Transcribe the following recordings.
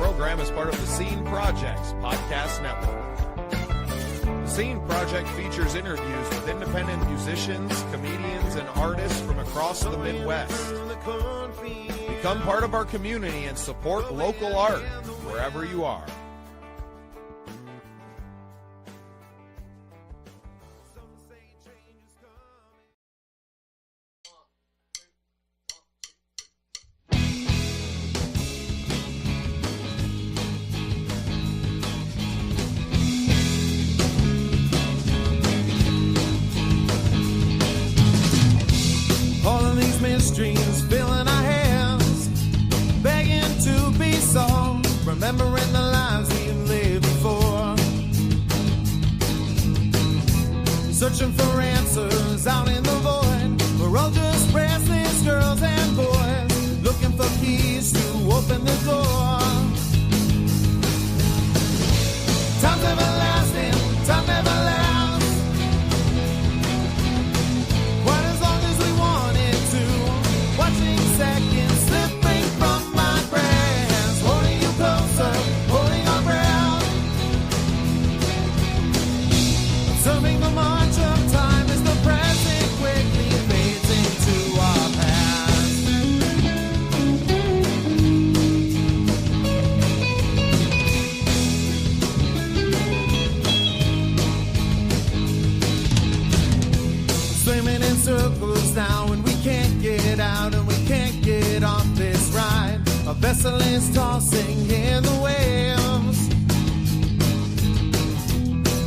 program is part of the Scene Project's podcast network. The Scene Project features interviews with independent musicians, comedians, and artists from across the Midwest. Become part of our community and support local art wherever you are. Dreams filling our hands, begging to be solved, remembering the lives we've lived before, searching for answers out in the void. We're all just restless girls and boys, looking for keys to open the door. Time's everlasting, time never lasts. Seconds slipping from my grasp, holding you closer, holding our breath. Observing the march of time as the present quickly fades into our past. Swimming in circles now and we can't get out and we can't get off this ride. A vessel is tossing in the waves.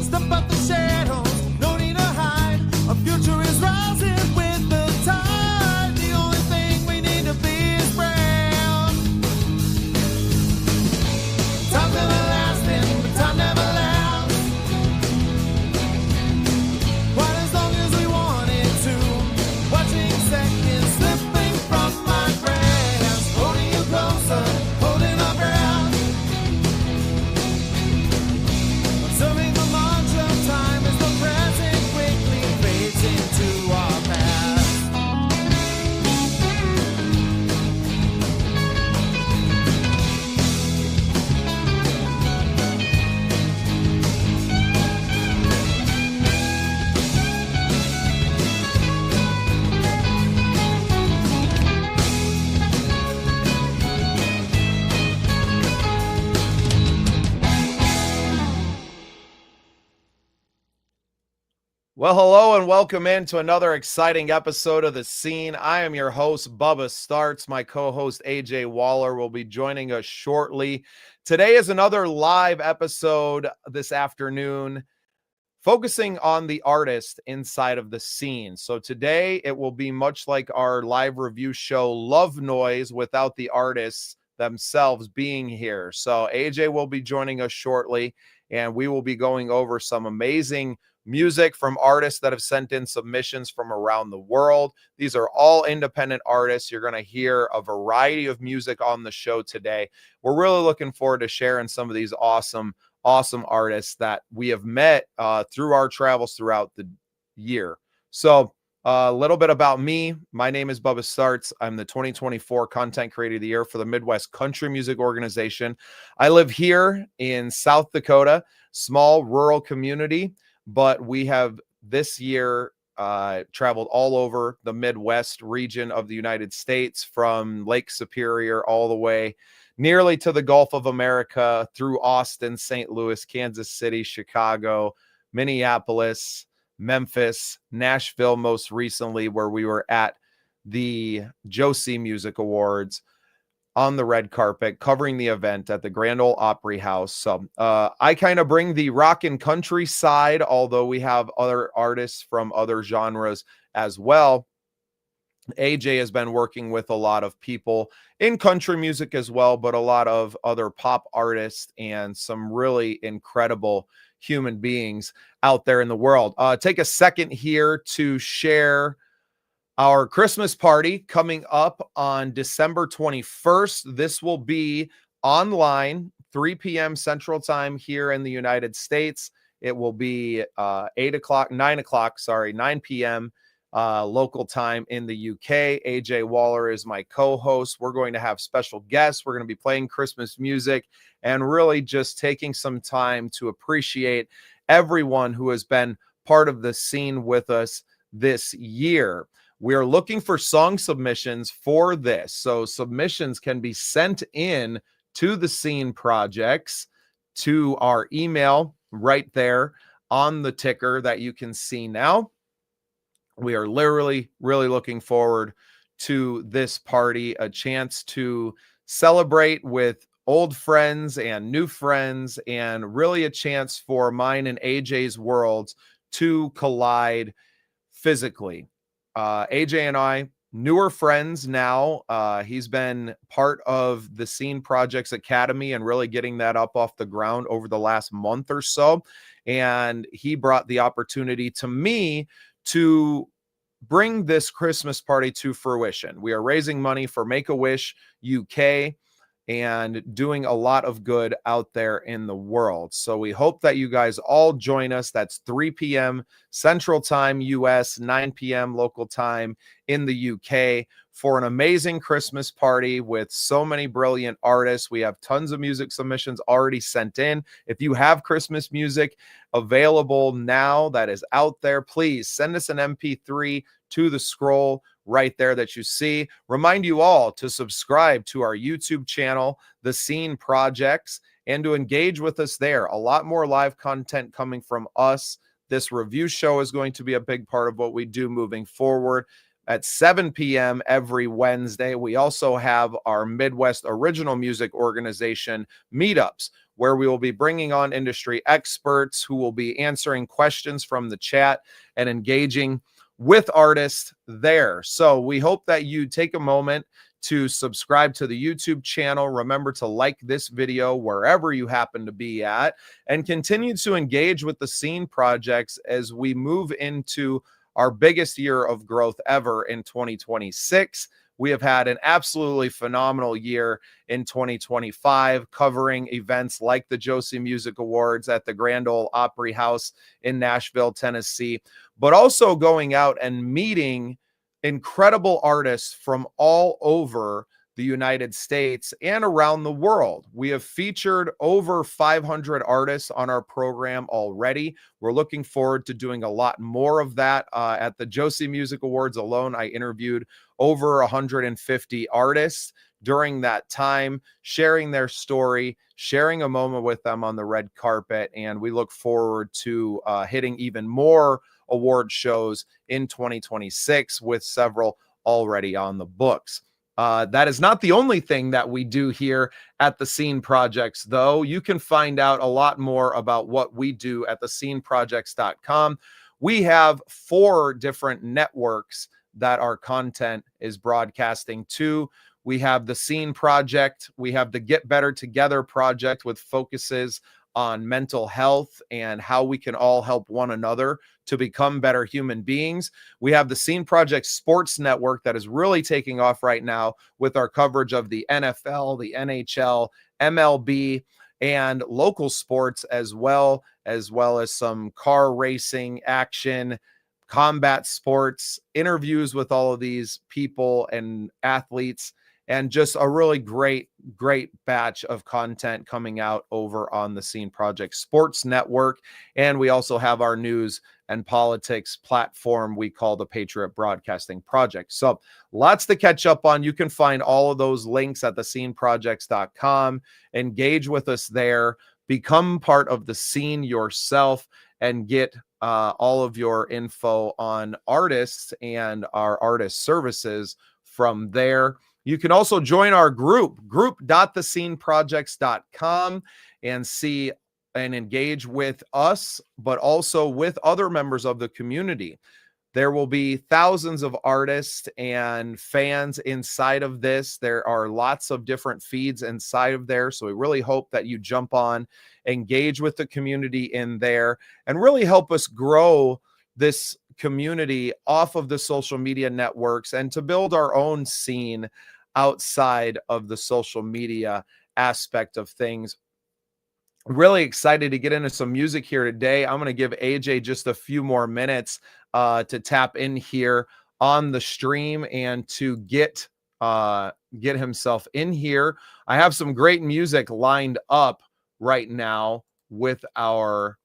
Step out the shadows, no need to hide. Our future is rising with the tide. The only thing we need to be is brave. Time's everlasting, but time never lasts. Quite as long as we wanted to. Watching seconds slipping from my grasp, holding you closer, holding our breath. Observing the march of time as the present quickly fades into our past. Well, hello and welcome into another exciting episode of The Scene. I am your host, Bubba Startz. My co-host, AJ Waller, will be joining us shortly. Today is another live episode this afternoon, focusing on the artist inside of the scene. So today it will be much like our live review show, Love Noise, without the artists themselves being here. So AJ will be joining us shortly, and we will be going over some amazing music from artists that have sent in submissions from around the world. These are all independent artists. You're going to hear a variety of music on the show today. We're really looking forward to sharing some of these awesome artists that we have met through our travels throughout the year. So a little bit about me. My name is Bubba Startz. I'm the 2024 Content Creator of the Year for the Midwest Country Music Organization. I live here in South Dakota, small rural community, but we have this year traveled all over the Midwest region of the United States, from Lake Superior all the way nearly to the Gulf of America, through Austin, St. Louis, Kansas City, Chicago, Minneapolis, Memphis, Nashville, most recently, where we were at the Josie Music Awards on the red carpet, covering the event at the Grand Ole Opry House. So I kind of bring the rock and country side, although we have other artists from other genres as well. AJ has been working with a lot of people in country music as well, but a lot of other pop artists and some really incredible human beings out there in the world. Take a second here to share our Christmas party coming up on December 21st. This will be online, 3 p.m. Central Time here in the United States. It will be 9 p.m. local time in the UK. AJ Waller is my co-host. We're going to have special guests. We're going to be playing Christmas music and really just taking some time to appreciate everyone who has been part of the scene with us this year. We are looking for song submissions for this. So submissions can be sent in to the Scene Projects to our email right there on the ticker that you can see now. We are literally really looking forward to this party, a chance to celebrate with old friends and new friends, and really a chance for mine and AJ's worlds to collide physically. AJ and I, newer friends now. He's been part of the Scene Projects Academy and really getting that up off the ground over the last month or so. And he brought the opportunity to me to bring this Christmas party to fruition. We are raising money for Make-A-Wish UK and doing a lot of good out there in the world. So we hope that you guys all join us. That's 3 p.m. Central Time, US, 9 p.m. local time in the UK for an amazing Christmas party with so many brilliant artists. We have tons of music submissions already sent in. If you have Christmas music available now that is out there, please send us an MP3 to the scroll right there that you see. Remind you all to subscribe to our YouTube channel, The Scene Projects, and to engage with us there. A lot more live content coming from us. This review show is going to be a big part of what we do moving forward. At 7 p.m. every Wednesday, we also have our Midwest Original Music Organization meetups, where we will be bringing on industry experts who will be answering questions from the chat and engaging with artists there. So we hope that you take a moment to subscribe to the YouTube channel. Remember to like this video wherever you happen to be at, and continue to engage with the Scene Projects as we move into our biggest year of growth ever in 2026. We have had an absolutely phenomenal year in 2025, covering events like the Josie Music Awards at the Grand Ole Opry House in Nashville, Tennessee, but also going out and meeting incredible artists from all over the United States and around the world. We have featured over 500 artists on our program already. We're looking forward to doing a lot more of that. At the Josie Music Awards alone, I interviewed over 150 artists during that time, sharing their story, sharing a moment with them on the red carpet. And we look forward to hitting even more award shows in 2026 with several already on the books. That is not the only thing that we do here at the Scene Projects, though. You can find out a lot more about what we do at thesceneprojects.com. We have 4 different networks that our content is broadcasting to. We have the Scene Project. We have the Get Better Together Project, with focuses on mental health and how we can all help one another to become better human beings. We have the Scene Project Sports Network that is really taking off right now with our coverage of the NFL, the NHL, MLB, and local sports as well as some car racing action, combat sports, interviews with all of these people and athletes, and just a really great batch of content coming out over on the Scene Project Sports Network. And we also have our news and politics platform we call the Patriot Broadcasting Project. So lots to catch up on. You can find all of those links at thesceneprojects.com. Engage with us there. Become part of the scene yourself and get all of your info on artists and our artist services from there. You can also join our group.thesceneprojects.com, and see and engage with us, but also with other members of the community. There will be thousands of artists and fans inside of this. There are lots of different feeds inside of there. So we really hope that you jump on, engage with the community in there, and really help us grow this community off of the social media networks and to build our own scene outside of the social media aspect of things. Really excited to get into some music here today. I'm going to give AJ just a few more minutes to tap in here on the stream and to get himself in here. I have some great music lined up right now with our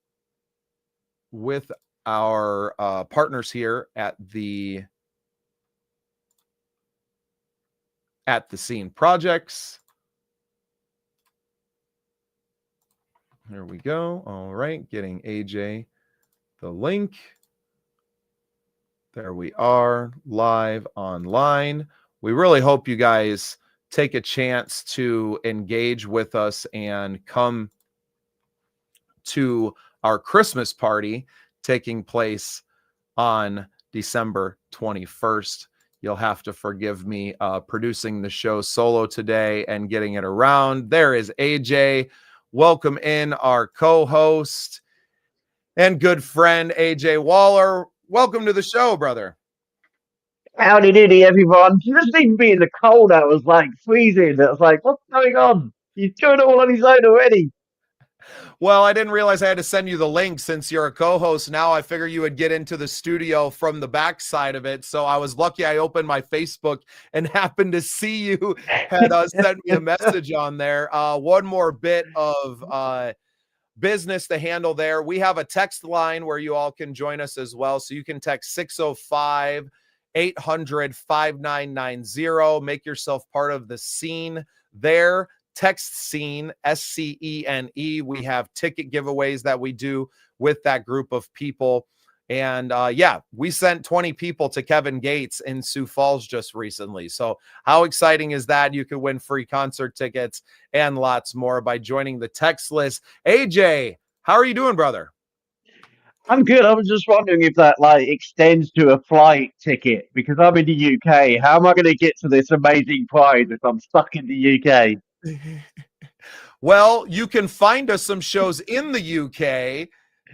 partners here at the Scene Projects. There we go. All right, getting AJ the link. There we are, live online. We really hope you guys take a chance to engage with us and come to our Christmas party taking place on December 21st. You'll have to forgive me producing the show solo today and getting it around. There is AJ. Welcome in our co-host and good friend, AJ Waller. Welcome to the show, brother. Howdy doody, everyone. Just even being in the cold, I was like freezing. I was like, what's going on? He's doing it all on his own already. Well, I didn't realize I had to send you the link since you're a co-host. Now I figure you would get into the studio from the back side of it. So I was lucky I opened my Facebook and happened to see you had sent me a message on there. One more bit of business to handle there. We have a text line where you all can join us as well. So you can text 605-800-5990. Make yourself part of the scene there. Text Scene, SCENE. We have ticket giveaways that we do with that group of people. And we sent 20 people to Kevin Gates in Sioux Falls just recently. So how exciting is that? You could win free concert tickets and lots more by joining the text list. AJ, how are you doing, brother? I'm good. I was just wondering if that extends to a flight ticket because I'm in the UK. How am I going to get to this amazing prize if I'm stuck in the UK? Well, you can find us some shows in the UK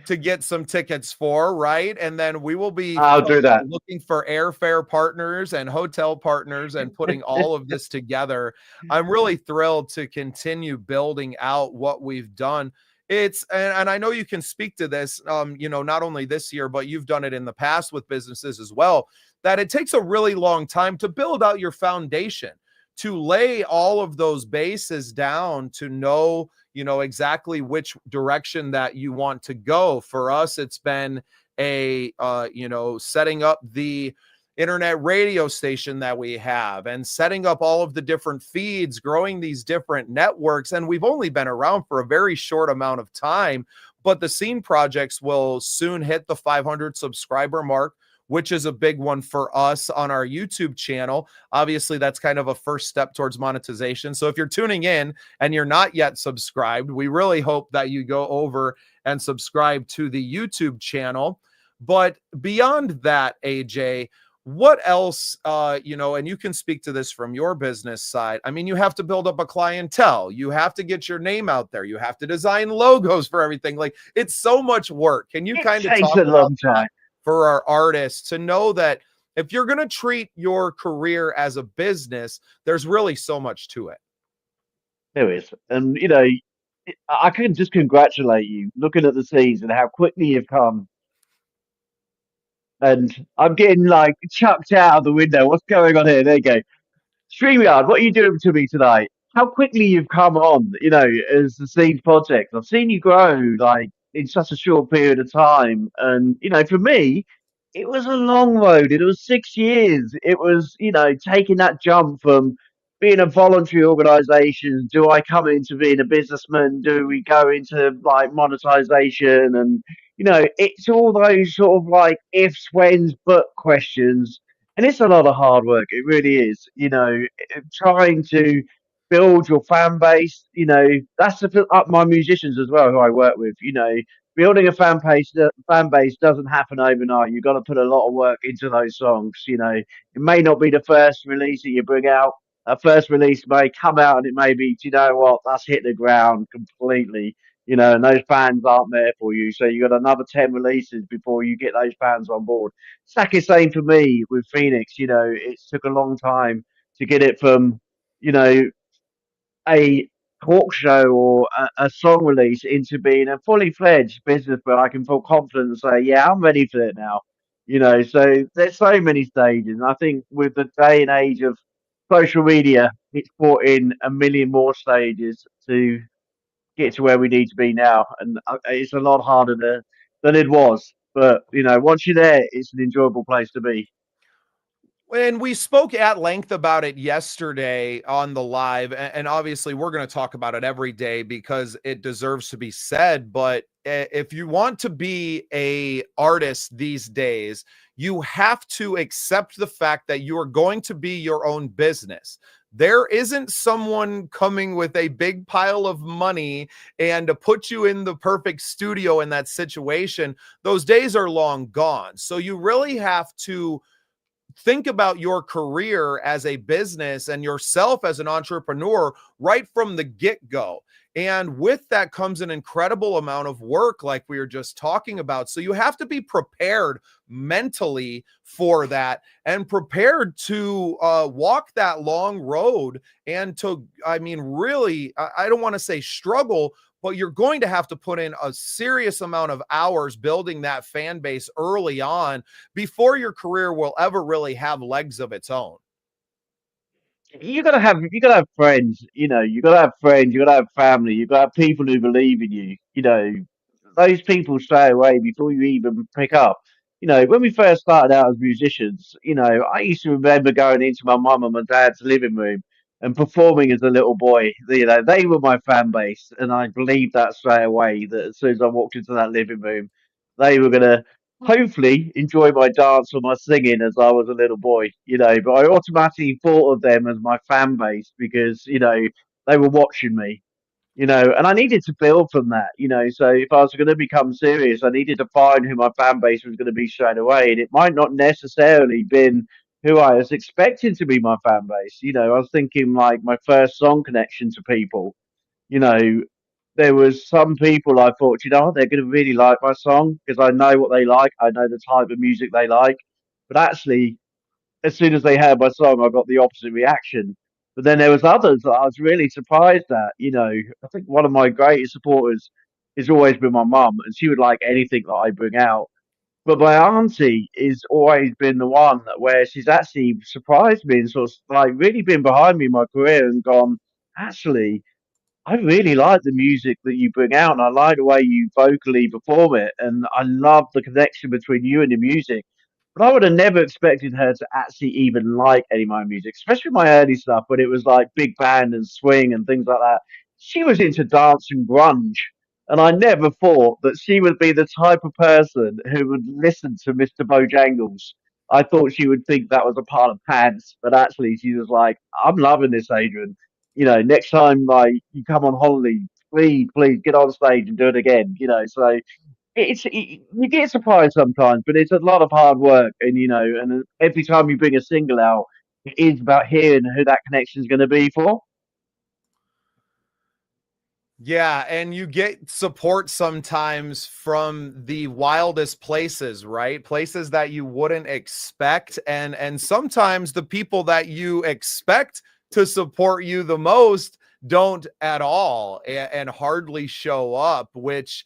to get some tickets for, right? And then we will be do that. Looking for airfare partners and hotel partners and putting all of this together. I'm really thrilled to continue building out what we've done. And I know you can speak to this, not only this year, but you've done it in the past with businesses as well, that it takes a really long time to build out your foundation, to lay all of those bases down, to know, exactly which direction that you want to go. For us, it's been setting up the internet radio station that we have and setting up all of the different feeds, growing these different networks. And we've only been around for a very short amount of time, but the Scene Projects will soon hit the 500 subscriber mark, which is a big one for us on our YouTube channel. Obviously, that's kind of a first step towards monetization. So if you're tuning in and you're not yet subscribed, we really hope that you go over and subscribe to the YouTube channel. But beyond that, AJ, what else, and you can speak to this from your business side. I mean, you have to build up a clientele. You have to get your name out there. You have to design logos for everything. It's so much work. Can you kind of talk about that for our artists to know that if you're going to treat your career as a business, there's really so much to it? There is. And, I can just congratulate you looking at the season, how quickly you've come. And I'm getting chucked out of the window. What's going on here? There you go. StreamYard, what are you doing to me tonight? How quickly you've come on, as the Scene Project. I've seen you grow in such a short period of time. And, for me, it was a long road. It was 6 years. It was, taking that jump from being a voluntary organization. Do I come into being a businessman? Do we go into monetization? And, it's all those sort of ifs, whens, but questions. And it's a lot of hard work. It really is. Trying to build your fan base. That's up my musicians as well, who I work with. Building a fan base doesn't happen overnight. You've got to put a lot of work into those songs. It may not be the first release that you bring out. A first release may come out and it may be, that's hit the ground completely. And those fans aren't there for you. So you got another 10 releases before you get those fans on board. It's like the same for me with Phoenix. It took a long time to get it from, a talk show or a song release into being a fully fledged business where I can feel confident and say, yeah, I'm ready for it now. So there's so many stages. And I think with the day and age of social media, it's brought in a million more stages to get to where we need to be now. And it's a lot harder than it was. But, once you're there, it's an enjoyable place to be. And we spoke at length about it yesterday on the live, and obviously we're going to talk about it every day because it deserves to be said. But if you want to be a artist these days, you have to accept the fact that you are going to be your own business. There isn't someone coming with a big pile of money and to put you in the perfect studio in that situation. Those days are long gone. So you really have to think about your career as a business and yourself as an entrepreneur right from the get-go. And with that comes an incredible amount of work, like we were just talking about. So you have to be prepared mentally for that and prepared to walk that long road and to, really, I don't want to say struggle, but you're going to have to put in a serious amount of hours building that fan base early on before your career will ever really have legs of its own. You gotta have friends, you gotta have friends, you gotta have family, you gotta have people who believe in you. Those people stay away before you even pick up. When we first started out as musicians, I used to remember going into my mum and my dad's living room and performing as a little boy. They were my fan base, and I believed that straight away that as soon as I walked into that living room, they were gonna hopefully enjoy my dance or my singing as I was a little boy, but I automatically thought of them as my fan base because, they were watching me, and I needed to build from that, so if I was going to become serious, I needed to find who my fan base was going to be straight away. And it might not necessarily been who I was expecting to be my fan base. I was thinking like my first song connection to people, you know, there was some people I thought, they're going to really like my song because I know what they like. I know the type of music they like. But actually, as soon as they heard my song, I got the opposite reaction. But then there was others that I was really surprised at. I think one of my greatest supporters has always been my mum, and she would like anything that I bring out. But my auntie has always been the one where she's actually surprised me and sort of like really been behind me in my career and gone, actually, I really like the music that you bring out, and I like the way you vocally perform it, and I love the connection between you and the music. But I would have never expected her to actually even like any of my music, especially my early stuff when it was like big band and swing and things like that. She was into dance and grunge, and I never thought that she would be the type of person who would listen to Mr. Bojangles. I thought she would think that was a part of pants, but actually she was like, "I'm loving this, Adrian. Next time like you come on holiday, please get on stage and do it again." So you get surprised sometimes, but it's a lot of hard work, and and every time you bring a single out, it is about hearing who that connection is going to be for. Yeah, and you get support sometimes from the wildest places, right? Places that you wouldn't expect, and sometimes the people that you expect to support you the most don't at all and hardly show up, which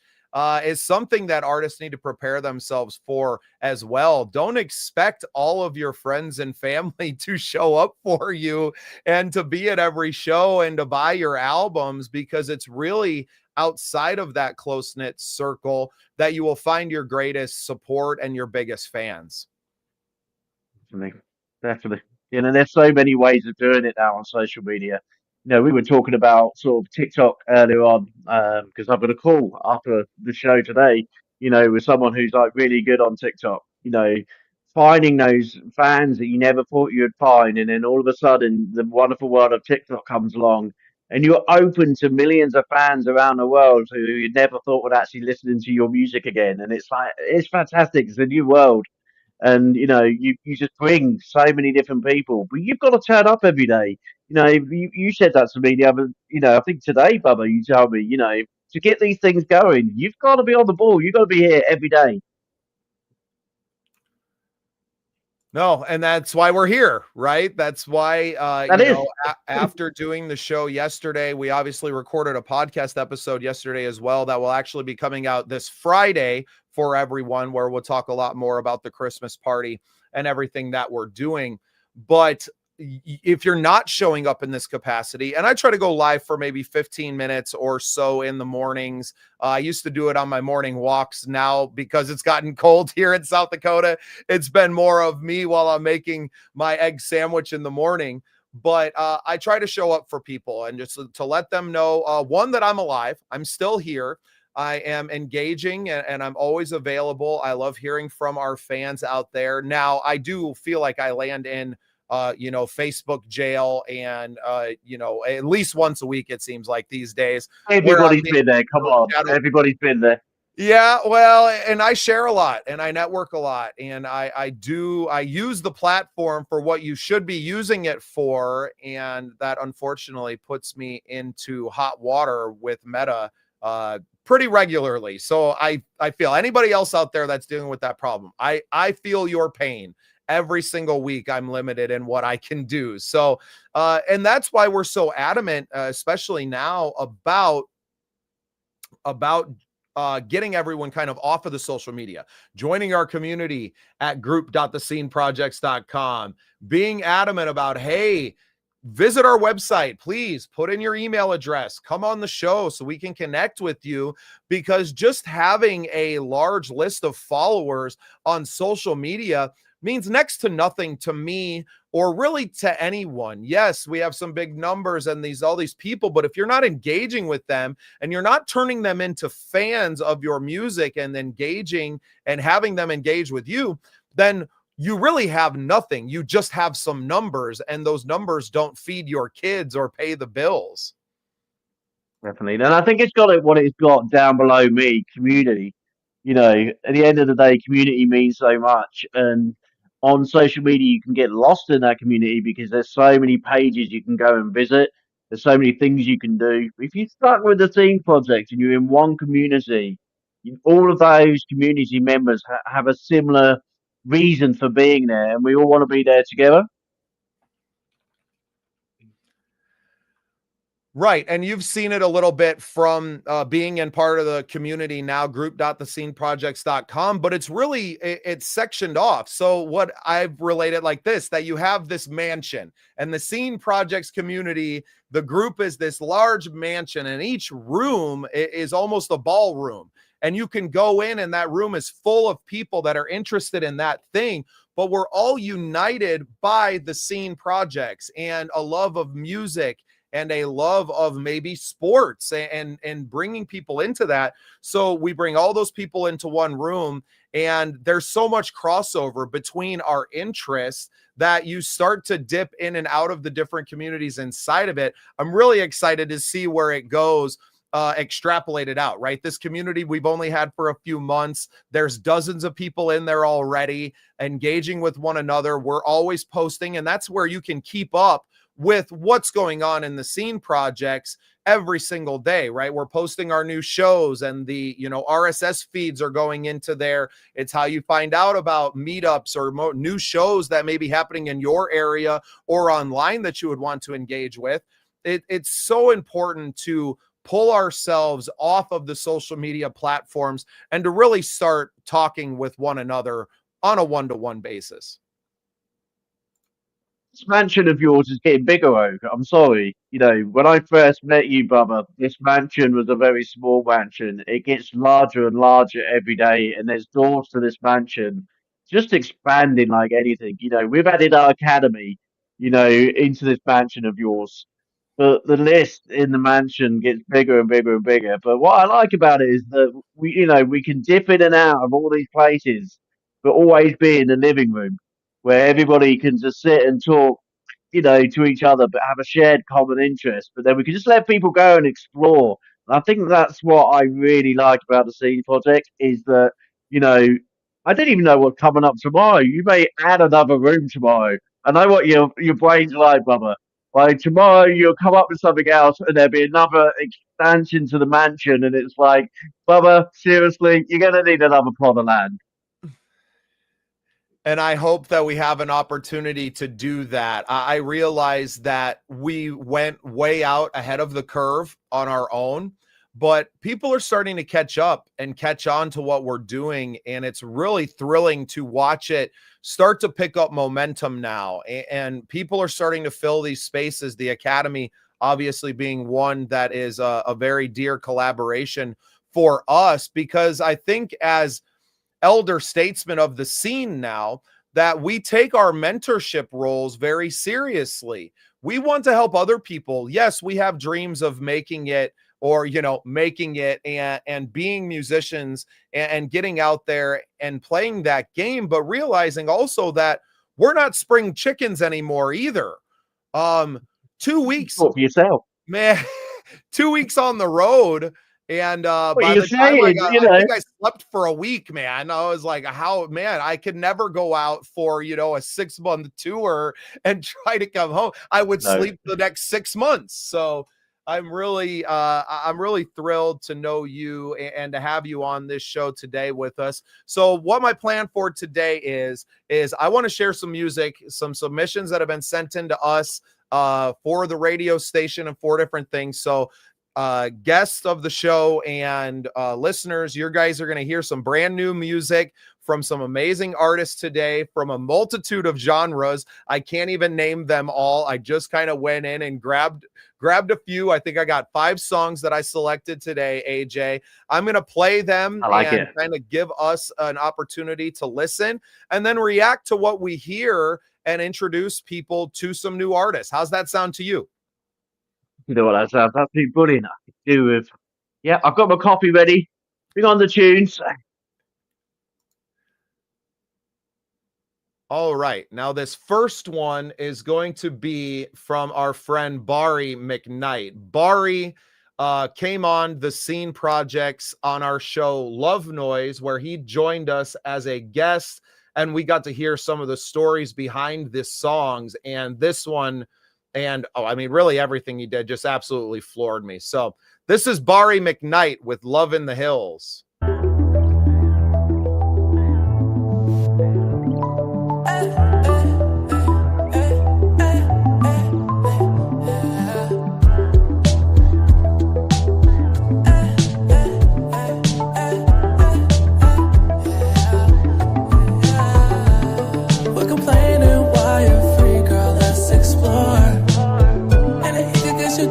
is something that artists need to prepare themselves for as well. Don't expect all of your friends and family to show up for you and to be at every show and to buy your albums, because it's really outside of that close-knit circle that you will find your greatest support and your biggest fans. Definitely. There's so many ways of doing it now on social media. We were talking about sort of TikTok earlier on, because I've got a call after the show today, with someone who's like really good on TikTok, finding those fans that you never thought you'd find. And then all of a sudden, the wonderful world of TikTok comes along and you're open to millions of fans around the world who you never thought would actually listen to your music again. And it's like, it's fantastic. It's a new world. And you just bring so many different people, but you've got to turn up every day. You said that to me the other, I think today, Bubba, you told me, to get these things going, you've got to be on the ball. You've got to be here every day. No, and that's why we're here, right? That's why, after doing the show yesterday, we obviously recorded a podcast episode yesterday as well that will actually be coming out this Friday for everyone, where we'll talk a lot more about the Christmas party and everything that we're doing. But if you're not showing up in this capacity, and I try to go live for maybe 15 minutes or so in the mornings. I used to do it on my morning walks. Now, because it's gotten cold here in South Dakota, it's been more of me while I'm making my egg sandwich in the morning. But I try to show up for people and just to let them know, one, that I'm alive. I'm still here. I am engaging and I'm always available. I love hearing from our fans out there. Now, I do feel like I land in Facebook jail and, at least once a week, it seems like these days. Everybody's been there. Come on. Everybody's been there. Yeah, well, and I share a lot and I network a lot, and I use the platform for what you should be using it for. And that unfortunately puts me into hot water with Meta pretty regularly. So I feel anybody else out there that's dealing with that problem, I feel your pain. Every single week, I'm limited in what I can do. So, and that's why we're so adamant, especially now, about getting everyone kind of off of the social media, joining our community at group.thesceneprojects.com, being adamant about, hey, visit our website, please put in your email address, come on the show so we can connect with you, because just having a large list of followers on social media means next to nothing to me or really to anyone. Yes, we have some big numbers and all these people, but if you're not engaging with them and you're not turning them into fans of your music and engaging and having them engage with you, then you really have nothing. You just have some numbers, and those numbers don't feed your kids or pay the bills. Definitely. And I think it's got what it's got down below me, community. At the end of the day, community means so much. And on social media, you can get lost in that community because there's so many pages you can go and visit. There's so many things you can do. If you're stuck with the Scene Project and you're in one community, all of those community members have a similar reason for being there, and we all want to be there together. Right. And you've seen it a little bit from being in part of the community now, group.thesceneprojects.com, but it's sectioned off. So what I've related like this, that you have this mansion, and the Scene Projects community, the group is this large mansion, and each room is almost a ballroom. And you can go in, and that room is full of people that are interested in that thing. But we're all united by the Scene Projects and a love of music and a love of maybe sports and bringing people into that. So we bring all those people into one room, and there's so much crossover between our interests that you start to dip in and out of the different communities inside of it. I'm really excited to see where it goes. Extrapolated out, right? This community we've only had for a few months. There's dozens of people in there already engaging with one another. We're always posting, and that's where you can keep up with what's going on in the Scene Projects every single day, right? We're posting our new shows, and the RSS feeds are going into there. It's how you find out about meetups or new shows that may be happening in your area or online that you would want to engage with. It's so important to pull ourselves off of the social media platforms and to really start talking with one another on a one-to-one basis. This mansion of yours is getting bigger, Oak. I'm sorry. When I first met you, Bubba, this mansion was a very small mansion. It gets larger and larger every day, and there's doors to this mansion just expanding like anything. We've added our academy, into this mansion of yours. But the list in the mansion gets bigger and bigger and bigger. But what I like about it is that we can dip in and out of all these places, but always be in the living room where everybody can just sit and talk, to each other, but have a shared common interest. But then we can just let people go and explore. And I think that's what I really like about the Scene Project is that, I don't even know what's coming up tomorrow. You may add another room tomorrow. I know what your brain's like, Bubba. Like tomorrow you'll come up with something else and there'll be another expansion to the mansion, and it's like, Bubba, seriously, you're going to need another plot of land. And I hope that we have an opportunity to do that. I realize that we went way out ahead of the curve on our own, but people are starting to catch up and catch on to what we're doing. And it's really thrilling to watch it start to pick up momentum now. And people are starting to fill these spaces. The Academy, obviously, being one that is a very dear collaboration for us, because I think as elder statesmen of the scene now, that we take our mentorship roles very seriously. We want to help other people. Yes, we have dreams of making it, or, making it and being musicians and getting out there and playing that game, but realizing also that we're not spring chickens anymore either. 2 weeks. Talk for yourself. Man, 2 weeks on the road. And by the time I think I slept for a week, man. I was like, I could never go out for, a 6-month tour and try to come home. I would sleep the next 6 months. So I'm really thrilled to know you and to have you on this show today with us. So what my plan for today is I want to share some music, some submissions that have been sent in to us for the radio station and 4 different things. So guests of the show and listeners, you guys are going to hear some brand new music from some amazing artists today from a multitude of genres. I can't even name them all. I just kind of went in and grabbed a few. I think I got 5 songs that I selected today, AJ. I'm going to play them and kind of give us an opportunity to listen and then react to what we hear and introduce people to some new artists. How's that sound to you? You know what that sounds absolutely brilliant. I could do with. Yeah, I've got my coffee ready. Bring on the tunes. All right. Now, this first one is going to be from our friend Barry McKnight. Barry came on the Scene Projects on our show Love Noise, where he joined us as a guest, and we got to hear some of the stories behind the songs. And this one, and really everything he did just absolutely floored me. So this is Barry McKnight with Love in the Hills.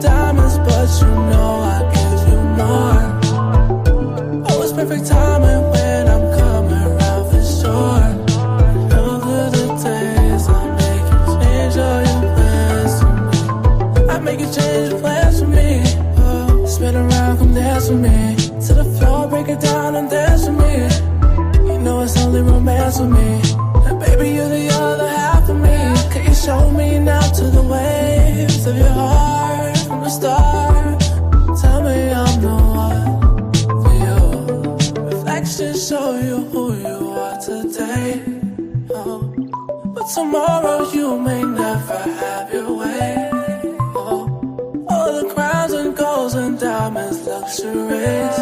Diamonds, but you know I give you more. Oh, it's perfect timing when I'm coming around for sure. Over the days I make you change all your plans for me. I make you change your plans for me. Oh, spin around, come dance with me. To the floor, break it down and dance with me. You know it's only romance with me. And baby, you're the other half of me. Can you show me now to the waves of your heart? From the start, tell me I'm the one for you. Reflections show you who you are today. Oh, but tomorrow you may never have your way. Oh, all the crowns and golds and diamonds, luxuries.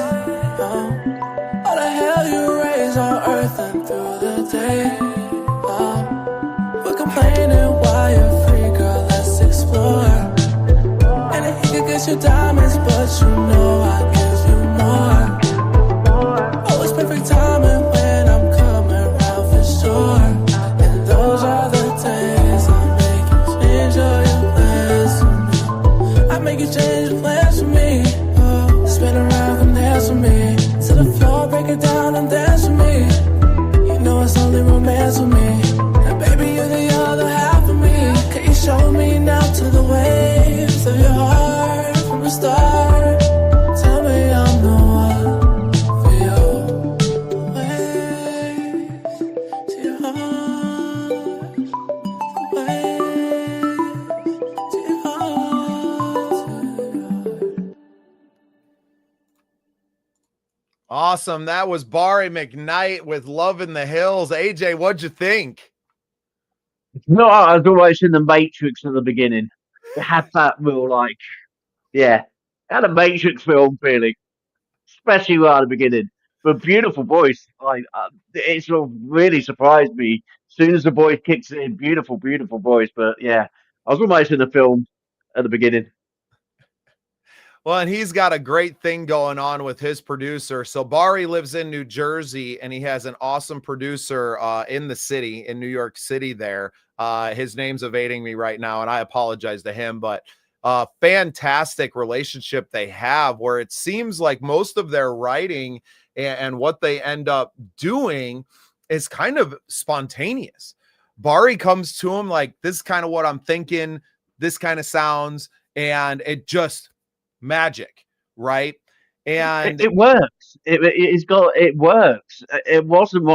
Oh, all the hell you raise on earth and through the day. Oh, we're complaining while you're free, girl. Let's explore. Your diamonds, but you know I give you more. Oh, it's perfect timing when I'm coming around for sure. And those are the days I make you change all your plans for me. I make you change your plans for me. Oh, spin around, come dance with me. To the floor, break it down and dance with me. You know it's only romance with me. And baby, you're the other half of me. Can you show me now to the waves of your heart? Start. Tell me I'm the one for you. Waves to your heart. Waves to your heart. Awesome. That was Barry McKnight with Love in the Hills. AJ, what'd you think? No, I was always in the Matrix at the beginning. It had that real yeah, had a Matrix film feeling, especially right at the beginning. But beautiful voice, it sort of really surprised me. As soon as the voice kicks in, beautiful, beautiful voice. But yeah, I was almost in the film at the beginning. Well, and he's got a great thing going on with his producer. So Bari lives in New Jersey, and he has an awesome producer in the city, in New York City there. His name's evading me right now, and I apologize to him, but fantastic relationship they have, where it seems like most of their writing and what they end up doing is kind of spontaneous. Bari comes to him like, this is kind of what I'm thinking, this kind of sounds, and it just magic, right? And it works. It works. It wasn't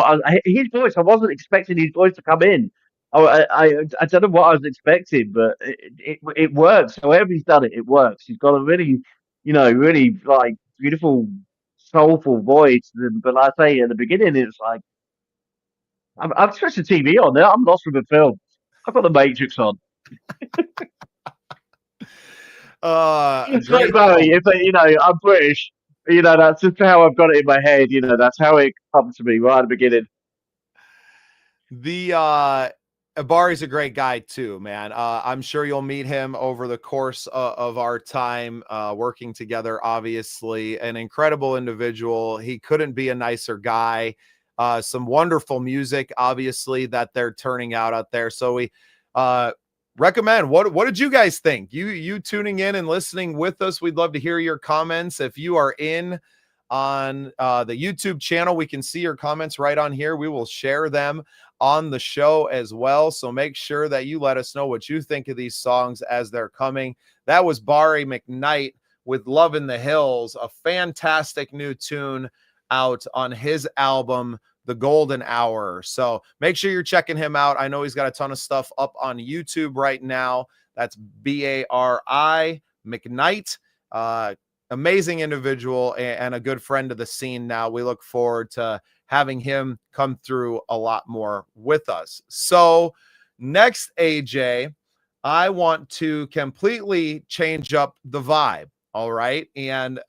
his voice. I wasn't expecting his voice to come in. I don't know what I was expecting, but it works. However he's done it, it works. He's got a really, really like beautiful, soulful voice. But like I say at the beginning, it's like I've switched the TV on there. I'm lost with the film. I've got the Matrix on. Great Barry, I'm British. That's just how I've got it in my head. That's how it comes to me right at the beginning. The Bari's a great guy too, man. I'm sure you'll meet him over the course of our time working together. Obviously, an incredible individual. He couldn't be a nicer guy. Some wonderful music, obviously, that they're turning out there. So we recommend. What did you guys think? You tuning in and listening with us, we'd love to hear your comments. If you are in on the YouTube channel, we can see your comments right on here. We will share them on the show as well, so make sure that you let us know what you think of these songs as they're coming. That was Bari McKnight with Love in the Hills, a fantastic new tune out on his album The Golden Hour. So make sure you're checking him out. I know he's got a ton of stuff up on YouTube right now. That's Bari McKnight. Amazing individual and a good friend of the scene now. We look forward to having him come through a lot more with us. So next, AJ, I want to completely change up the vibe. All right. And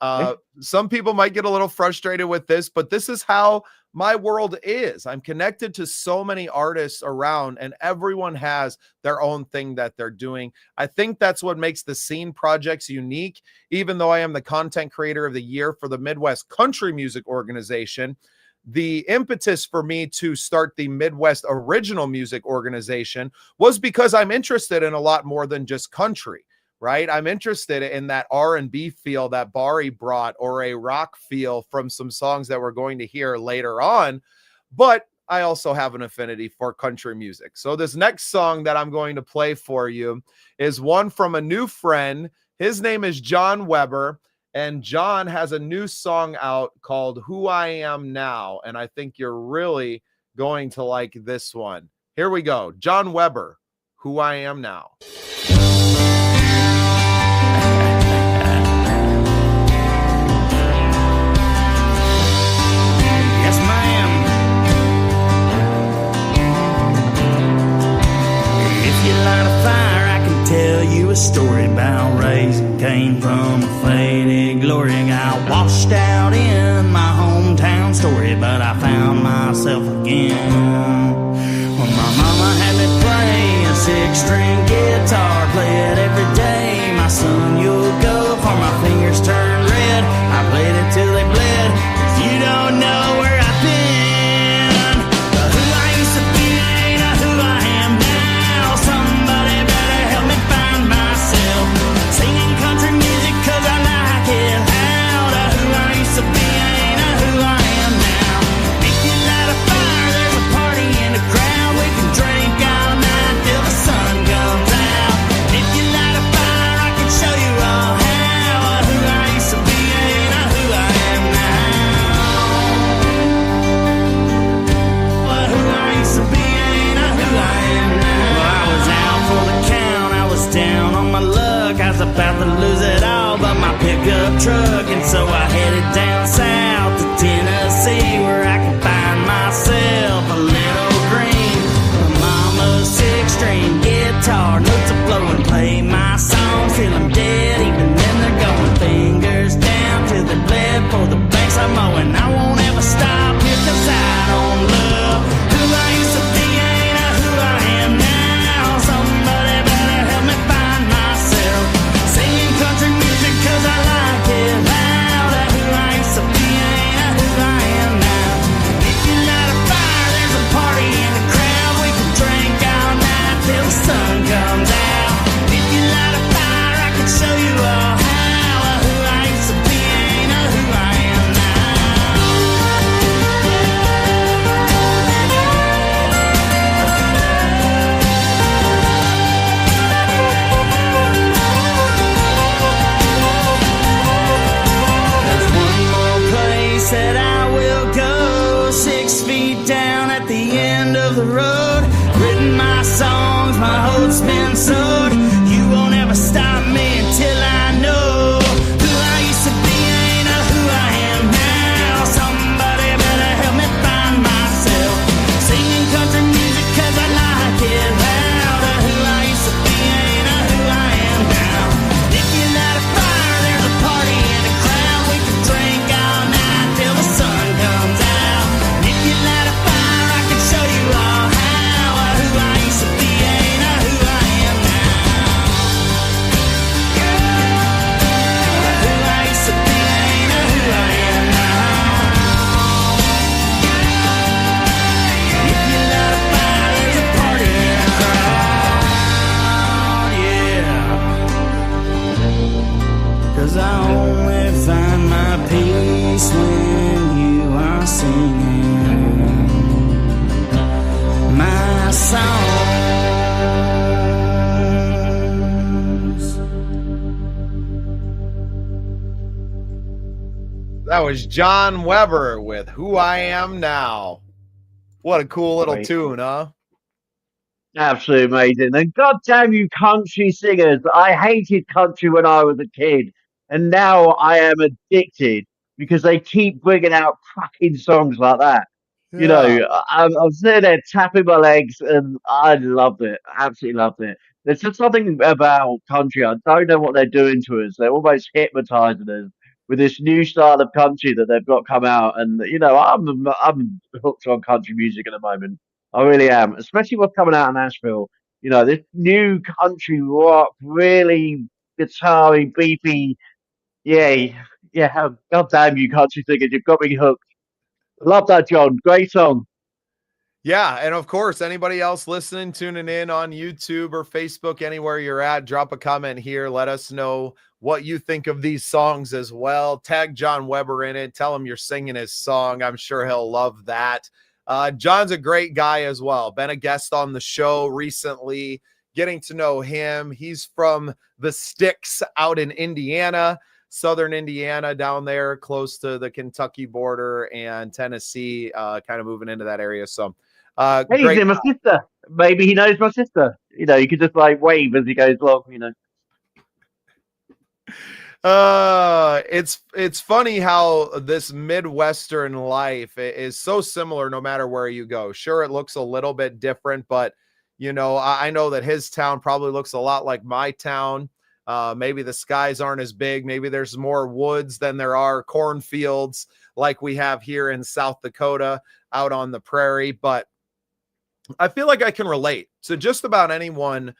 some people might get a little frustrated with this, but this is how my world is. I'm connected to so many artists around, and everyone has their own thing that they're doing. I think that's what makes the Scene projects unique. Even though I am the content creator of the year for the Midwest Country Music Organization, the impetus for me to start the Midwest Original Music Organization was because I'm interested in a lot more than just country. Right? I'm interested in that R&B feel that Bari brought, or a rock feel from some songs that we're going to hear later on. But I also have an affinity for country music. So this next song that I'm going to play for you is one from a new friend. His name is John Weber, and John has a new song out called Who I Am Now. And I think you're really going to like this one. Here we go. John Weber, Who I Am Now. Tell you a story about raising Cain from a faded glory. Got washed out in my hometown story, but I found myself again. Well, my mama had me play a 6-string guitar, play it every day. My son, you'll go for my fingers turn red. I played it till they bled, 'cause you don't know where I've been. Who I used to be ain't who I am now. Somebody better help me find myself. Singing country music 'cause I like it loud. Who I used to be ain't who I am now. If you light a fire, there's a party in the crowd. We can drink all night till the sun comes out. If you light a fire, I can show you all how. Who I used to be ain't who I am now. Who I used to be ain't who I am now. Well, I was out for the count, I was down on my luck. I was about to lose it all but my pickup truck, and so I headed down south to Tennessee, where I could find myself a little green. My mama's 6-string guitar, notes are flowing, play my songs till I'm dead. Even then they're going fingers down till they bled for the banks I'm mowing. I won't ever stop here 'cause I don't love who I used to be ain't who I am now. Somebody better help me find myself. Singing country music 'cause I like once been sold. You won't ever stop me until I know who I used to be ain't who I am now. Somebody better help me find myself. Singing country music 'cause I like it loud. Who I used to be ain't who I am now. If you light a fire, there's a party in the crowd. We can drink all night till the sun comes out. If you light a fire, I can show you all how. Who I used to be ain't who I am now. Who I used to be ain't who I am now. If you light a fire, there's a party in the crowd, yeah. 'Cause I only find my peace when you are singing my songs. That was John Weber with Who I Am Now. What a cool little Right. tune, huh? Absolutely amazing. And goddamn you country singers. I hated country when I was a kid. And now I am addicted because they keep bringing out fucking songs like that. You know, I'm sitting there tapping my legs and I loved it. Absolutely loved it. There's just something about country. I don't know what they're doing to us. They're almost hypnotizing us with this new style of country that they've got come out. And, you know, I'm hooked on country music at the moment. I really am, especially what's coming out of Nashville. You know, this new country rock, really guitar-y, beefy. Yeah, yeah. God damn you, country singers. You've got me hooked. Love that, John. Great song. Yeah, and of course, anybody else listening, tuning in on YouTube or Facebook, anywhere you're at, drop a comment here. Let us know what you think of these songs as well. Tag John Weber in it. Tell him you're singing his song. I'm sure he'll love that. John's a great guy as well. Been a guest on the show recently, getting to know him. He's from the sticks out in Indiana, southern Indiana, down there close to the Kentucky border and Tennessee, kind of moving into that area. So Hey, he's great. in my sister. Maybe he knows my sister. You know, you could just like wave as he goes along, you know. It's funny how this Midwestern life is so similar no matter where you go. Sure, it looks a little bit different, but you know, I know that his town probably looks a lot like my town. Maybe the skies aren't as big. Maybe there's more woods than there are cornfields like we have here in South Dakota out on the prairie. But I feel like I can relate to just about anyone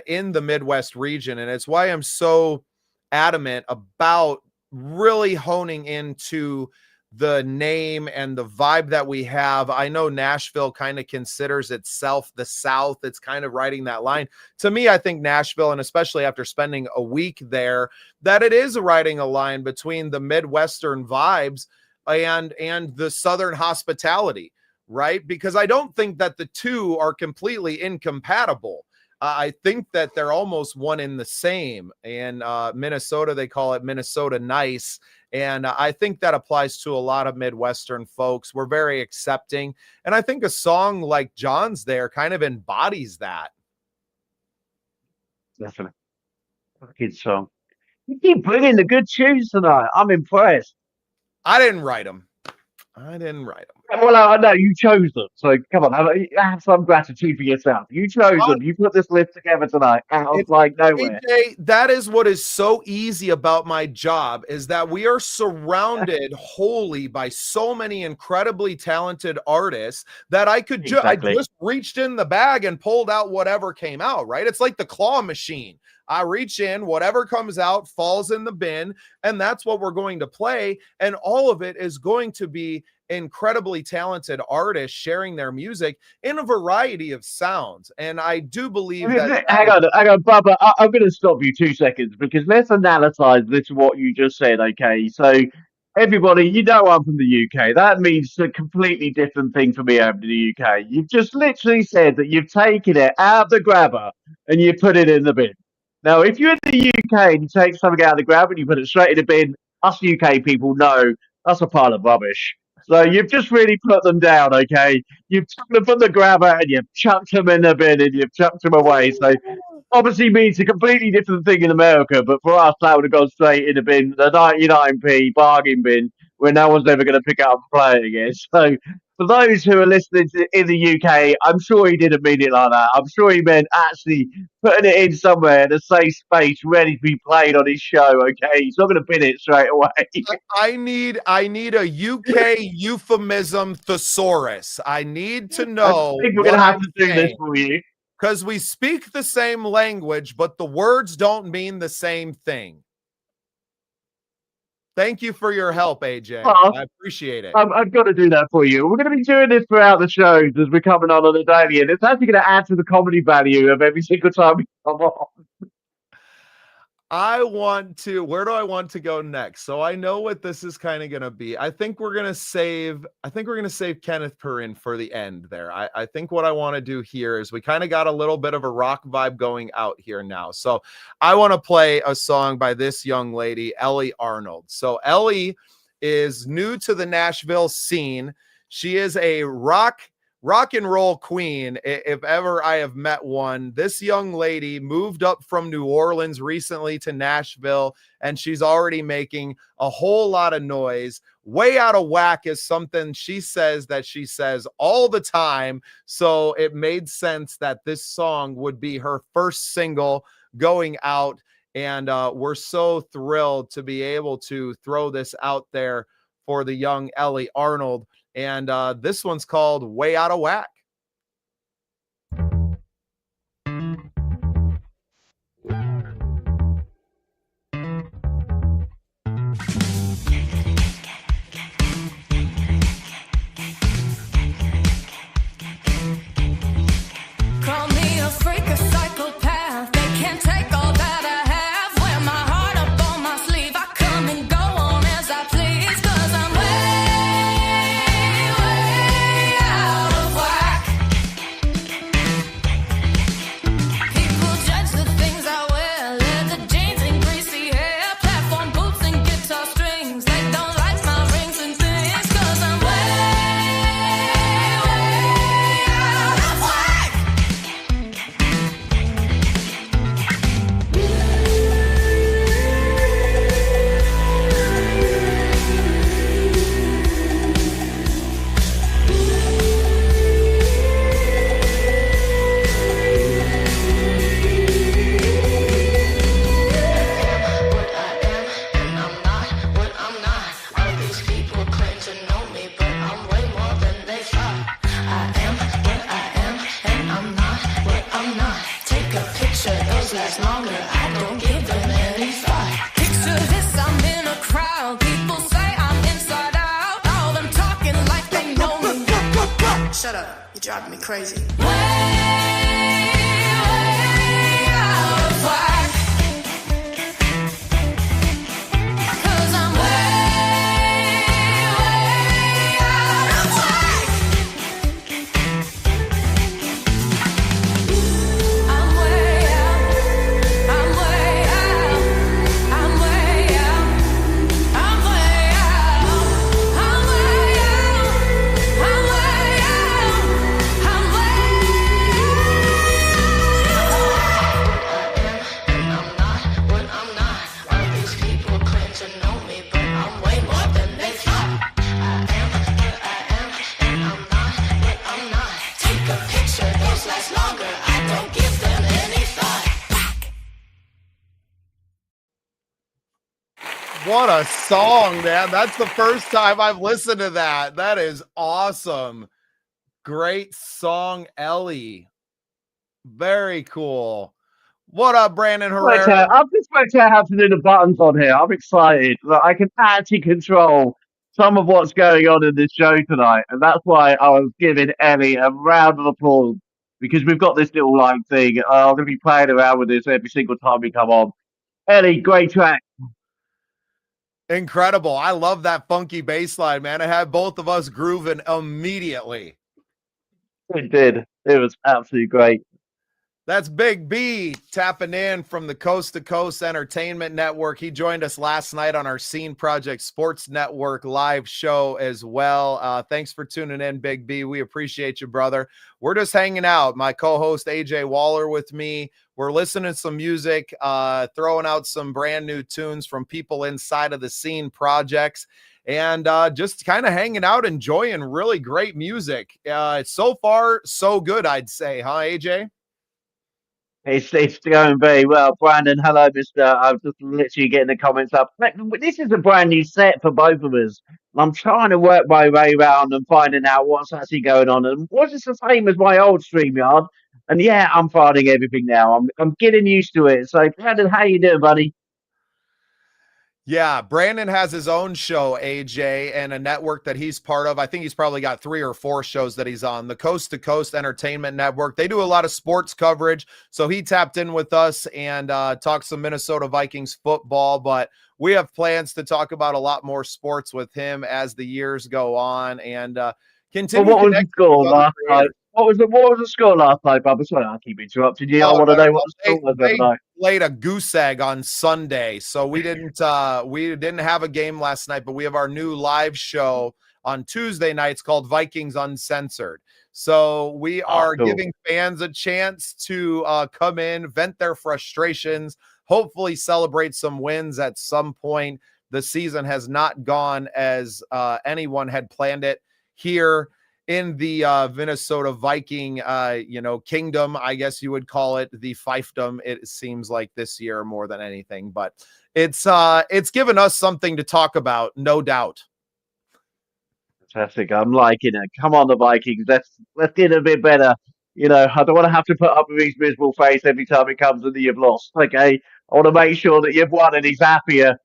in the Midwest region. And it's why I'm so adamant about really honing into the name and the vibe that we have. I know Nashville kind of considers itself the South. It's kind of riding that line. To me, I think Nashville, and especially after spending a week there, that it is riding a line between the Midwestern vibes and the Southern hospitality, right? Because I don't think that the two are completely incompatible. I think that they're almost one in the same. In Minnesota, they call it Minnesota nice. And I think that applies to a lot of Midwestern folks. We're very accepting. And I think a song like John's there kind of embodies that. Definitely. Fucking song. You keep bringing the good tunes tonight. I'm impressed. I didn't write them. Well, I know you chose them, so come on, have some gratitude for yourself. You chose them. You put this list together tonight out of like nowhere. AJ, that is what is so easy about my job, is that we are surrounded wholly by so many incredibly talented artists that I could I just reached in the bag and pulled out whatever came out, right? It's like the claw machine. I reach in, whatever comes out falls in the bin, and that's what we're going to play. And all of it is going to be incredibly talented artists sharing their music in a variety of sounds. And I do believe that. Hang on, Bubba. I'm going to stop you 2 seconds because let's analyze this, what you just said, okay? So, everybody, you know I'm from the UK. That means a completely different thing for me over in the UK. You've just literally said that you've taken it out of the grabber and you put it in the bin. Now, if you're in the UK and you take something out of the grab and you put it straight in the bin, us UK people know that's a pile of rubbish. So you've just really put them down, okay? You've took them from the grabber and you've chucked them in the bin and you've chucked them away. So obviously means a completely different thing in America, but for us that would have gone straight in the bin, the 99p bargain bin, where no one's ever going to pick it up and play it again. So for those who are listening in the UK, I'm sure he didn't mean it like that. I'm sure he meant actually putting it in somewhere in a safe space, ready to be played on his show. Okay, he's not going to bin it straight away. I need a UK euphemism thesaurus. I need to know. I think we're going to have to do this for you. Because we speak the same language, but the words don't mean the same thing. Thank you for your help, AJ. I appreciate it. I've got to do that for you. We're going to be doing this throughout the shows as we're coming on the daily, and it's actually going to add to the comedy value of every single time we come on. Where do I want to go next? So I know what this is kind of going to be. I think we're going to save Kenneth Perrin for the end there. I think what I want to do here is we kind of got a little bit of a rock vibe going out here now. So I want to play a song by this young lady, Ellie Arnold. So Ellie is new to the Nashville scene. She is a rock and roll queen, if ever I have met one. This young lady moved up from New Orleans recently to Nashville, and she's already making a whole lot of noise. Way Out of Whack is something she says all the time, so it made sense that this song would be her first single going out, and we're so thrilled to be able to throw this out there for the young Ellie Arnold. And this one's called Way Out of Whack. Call me a freak, a psychopath. They can't take all that I have. Wear my heart up on my sleeve. I come and go on as I please. 'Cause I'm way out of whack. People judge the things I wear. Leather jeans and greasy hair. Platform boots and guitar strings. They don't like my rings and things. 'Cause I'm way out of whack. What I am, and I'm not what I'm not. All these people claim to know me, but I'm way more than they thought. I am what I am, and I'm not what I'm not. Take a picture, those last longer. I don't give them any thought. Picture this, I'm in a crowd. People say I'm inside out. All them talking like they know me. Shut up, you're driving me crazy. Way out of whack. 'Cause I'm way out of whack. I'm way out. I'm way out. I'm way out. I'm way out. I'm way out. I'm way out. I'm way out. And I'm not what I'm not. All these people claim to know me, but I'm way more than they thought. I am what I am, and I'm not what I'm not. Take a picture, those last longer. I don't give them any thought. What a song, man. That's the first time I've listened to that. That is awesome. Great song, Ellie. Very cool. What up, Brandon Herrera? I've just worked out how to do the buttons on here. I'm excited that I can actually control some of what's going on in this show tonight. And that's why I was giving Ellie a round of applause, because we've got this little like thing. I'm going to be playing around with this every single time we come on. Ellie, great track. Incredible. I love that funky bass line, man. It had both of us grooving immediately. It did. It was absolutely great. That's Big B tapping in from the Coast to Coast Entertainment Network. He joined us last night on our Scene Project Sports Network live show as well. Thanks for tuning in, Big B. We appreciate you, brother. We're just hanging out. My co-host AJ Waller with me. We're listening to some music, throwing out some brand new tunes from people inside of the Scene Projects, and just kind of hanging out, enjoying really great music. So far, so good, I'd say, huh, AJ? It's going very well. Brandon, hello, mister. I'm just literally getting the comments up. This is a brand new set for both of us. I'm trying to work my way around and finding out what's actually going on. And was it the same as my old StreamYard? And yeah, I'm finding everything now. I'm getting used to it. So, Brandon, how you doing, buddy? Yeah, Brandon has his own show, AJ, and a network that he's part of. I think he's probably got 3 or 4 shows that he's on, the Coast to Coast Entertainment Network. They do a lot of sports coverage, so he tapped in with us and talked some Minnesota Vikings football, but we have plans to talk about a lot more sports with him as the years go on and continue. Well, what was the score last night? What was the score last night, Bubba? Sorry, I keep interrupting you. I want to know what the score was they tonight. Played a goose egg on Sunday, so we didn't have a game last night, but we have our new live show on Tuesday nights called Vikings Uncensored. So we are giving fans a chance to come in, vent their frustrations, hopefully celebrate some wins at some point. The season has not gone as anyone had planned it here in the Minnesota Viking, kingdom, I guess you would call it, the fiefdom. It seems like this year more than anything, but it's given us something to talk about, no doubt. Fantastic. I'm liking it. Come on, the Vikings. Let's get a bit better. I don't want to have to put up with his miserable face every time it comes and you've lost. Okay, I want to make sure that you've won and he's happier.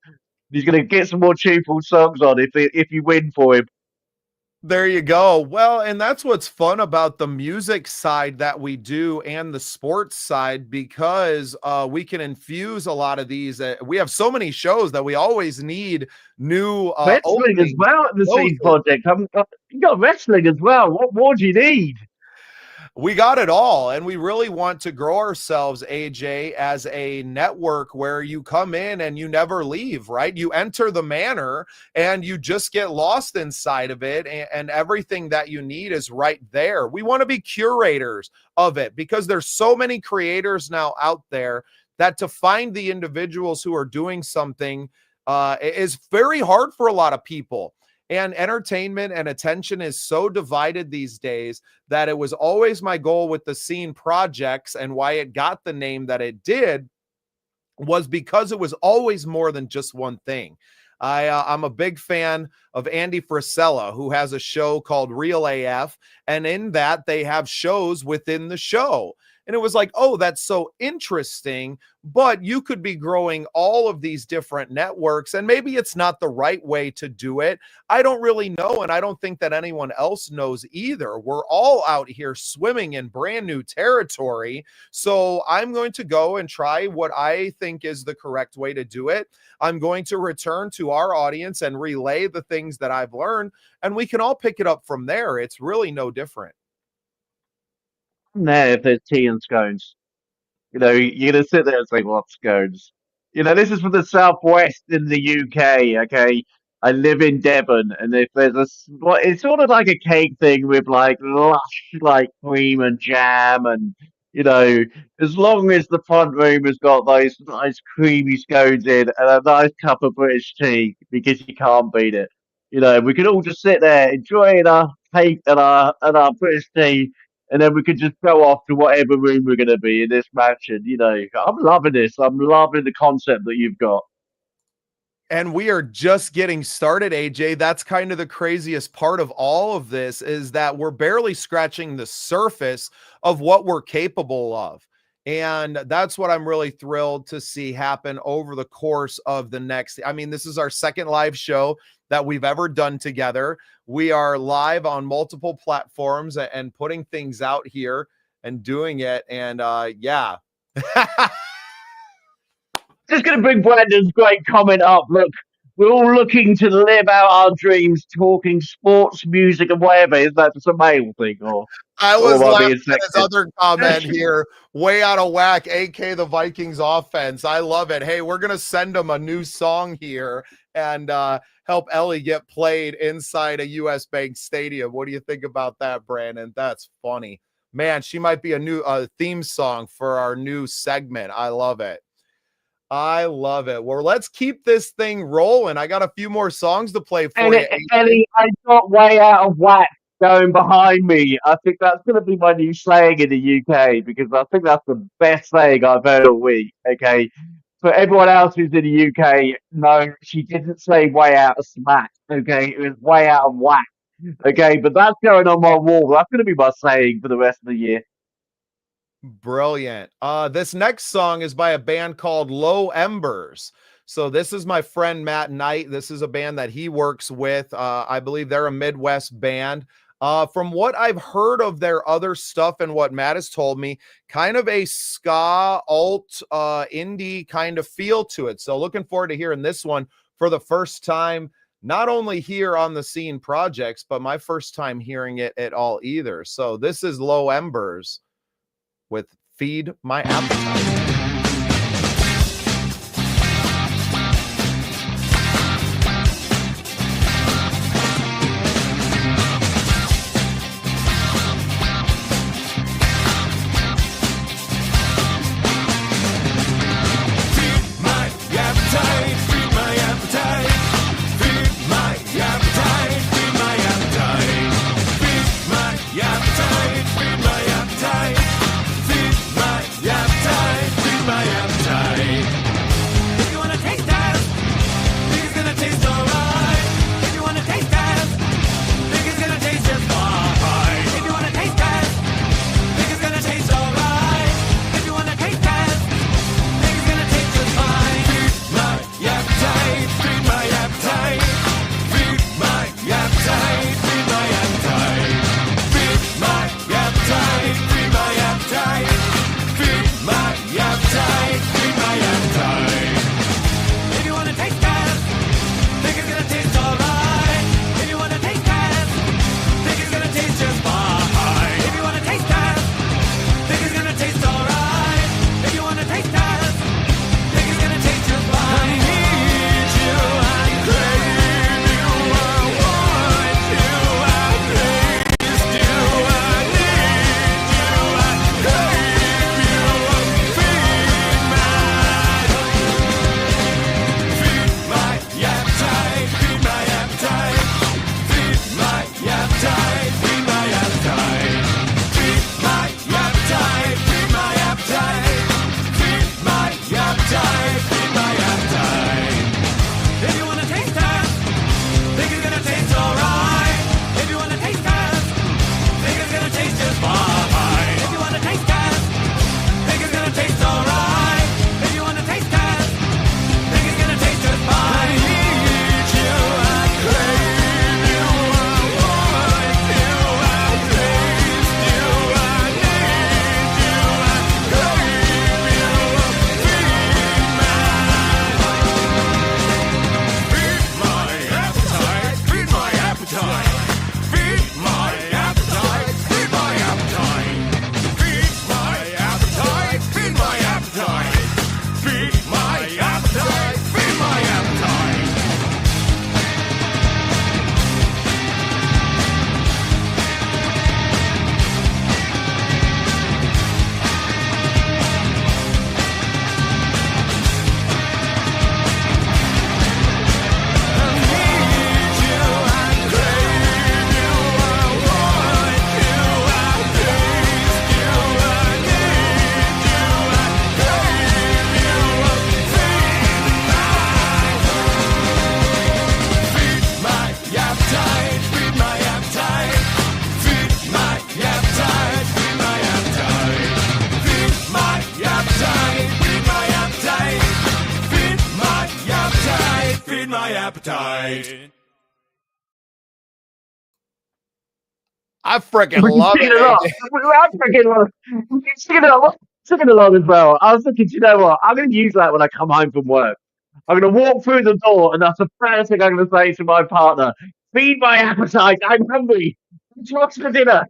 He's going to get some more tuneful songs on if you win for him. There you go. Well, and that's what's fun about the music side that we do and the sports side, because we can infuse a lot of these. We have so many shows that we always need new wrestling as well at the Scene Project. You got wrestling as well. What more do you need? We got it all, and we really want to grow ourselves, AJ, as a network where you come in and you never leave, right? You enter the manor and you just get lost inside of it, and everything that you need is right there. We want to be curators of it because there's so many creators now out there that to find the individuals who are doing something is very hard for a lot of people. And entertainment and attention is so divided these days that it was always my goal with the Scene Projects, and why it got the name that it did was because it was always more than just one thing. I'm a big fan of Andy Frisella, who has a show called Real AF, and in that they have shows within the show. And it was like, oh, that's so interesting, but you could be growing all of these different networks, and maybe it's not the right way to do it. I don't really know, and I don't think that anyone else knows either. We're all out here swimming in brand new territory, so I'm going to go and try what I think is the correct way to do it. I'm going to return to our audience and relay the things that I've learned, and we can all pick it up from there. It's really no different. There, if there's tea and scones, you're going to sit there and say, what scones? This is from the southwest in the UK, okay? I live in Devon, and if there's it's sort of like a cake thing with like lush, like cream and jam, and as long as the front room has got those nice creamy scones in and a nice cup of British tea, because you can't beat it. We could all just sit there enjoying our cake and our British tea. And then we could just go off to whatever room we're going to be in this mansion. I'm loving this. I'm loving the concept that you've got. And we are just getting started, AJ. That's kind of the craziest part of all of this, is that we're barely scratching the surface of what we're capable of. And that's what I'm really thrilled to see happen over the course of the next. This is our second live show that we've ever done together. We are live on multiple platforms and putting things out here and doing it. And yeah. Just going to bring Brandon's great comment up. Look, we're all looking to live out our dreams, talking sports, music, and whatever. Is that just a male thing, or I was am I laughing being at his sexist? other comment here, way out of whack, AK the Vikings offense. I love it. Hey, we're going to send him a new song here and help Ellie get played inside a US Bank Stadium. What do you think about that, Brandon? That's funny. Man, she might be a new theme song for our new segment. I love it. I love it. Well, let's keep this thing rolling. I got a few more songs to play for you. Ellie, I got way out of whack going behind me. I think that's going to be my new slang in the UK because I think that's the best saying I've heard all week. Okay. For everyone else who's in the UK, no, she didn't say way out of smack. Okay. It was way out of whack. Okay. But that's going on my wall. That's going to be my saying for the rest of the year. Brilliant. This next song is by a band called Low Embers. So this is my friend Matt Knight. This is a band that he works with. I believe they're a Midwest band. From what I've heard of their other stuff and what Matt has told me, kind of a ska, alt, indie kind of feel to it. So looking forward to hearing this one for the first time, not only here on the Scene Projects, but my first time hearing it at all either. So this is Low Embers with Feed My Appetite. appetite. I freaking love it. I'm singing along as well. I was thinking, you know what? I'm going to use that when I come home from work. I'm going to walk through the door, and that's the first thing I'm going to say to my partner. Feed my appetite. I'm hungry. What's for dinner?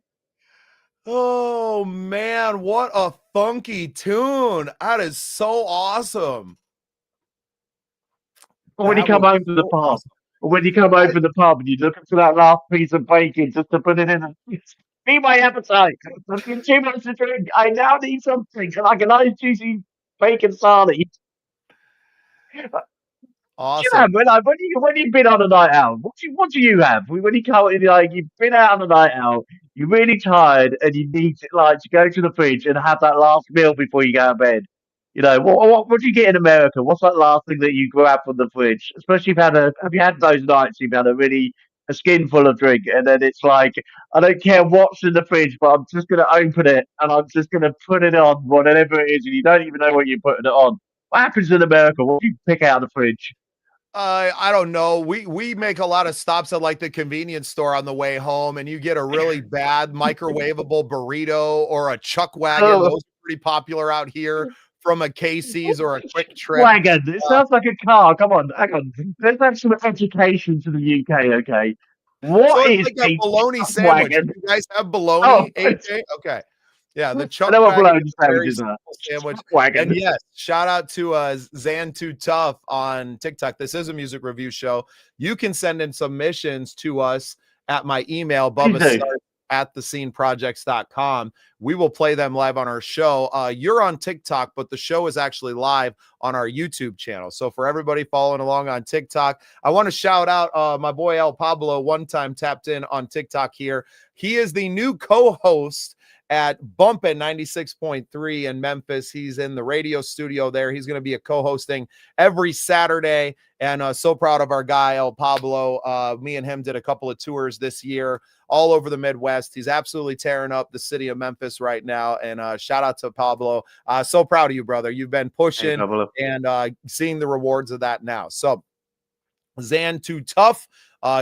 Oh man, what a funky tune. That is so awesome. Or when you come home from the pub. Or when you come home from the pub and you're looking for that last piece of bacon just to put it in. Feed my appetite. I've been too much to drink. I now need something like a nice juicy bacon sarnie. Awesome. Yeah, when you've been on a night out, what do you have? When you come, like you've been out on a night out, you're really tired, and you need to go to the fridge and have that last meal before you go to bed. You know what do you get in America? What's that last thing that you grab from the fridge? Especially if have you had those nights you've had a skin full of drink, and then it's like, I don't care what's in the fridge, but I'm just gonna open it and I'm just gonna put it on, whatever it is, and you don't even know what you're putting it on. What happens in America? What do you pick out of the fridge? I don't know. We make a lot of stops at like the convenience store on the way home, and you get a really bad microwavable burrito or a chuck wagon. Oh. Those are pretty popular out here from a Casey's or a Quick Trip. Wagon. It sounds like a car. Come on, hang on. Let's have some education to the UK, okay? What is like a bologna chuck sandwich? wagon? You guys have bologna, Oh, AJ? Okay. Yeah, the chuck I know what wagon bologna is a very sandwiches are. simple sandwich. Chuck wagon. And yes, shout out to Zan Too Tough on TikTok. This is a music review show. You can send in submissions to us at my email, BubbaStartz@thesceneprojects.com. We will play them live on our show. You're on TikTok, but the show is actually live on our YouTube channel. So for everybody following along on TikTok, I want to shout out my boy El Pablo, one time tapped in on TikTok here. He is the new co-host at Bumpin' 96.3 in Memphis. He's in the radio studio there. He's going to be co-hosting every Saturday, and so proud of our guy, El Pablo. Me and him did a couple of tours this year all over the Midwest. He's absolutely tearing up the city of Memphis right now, and shout out to Pablo. So proud of you, brother. You've been pushing and seeing the rewards of that now. So Zan Too Tough,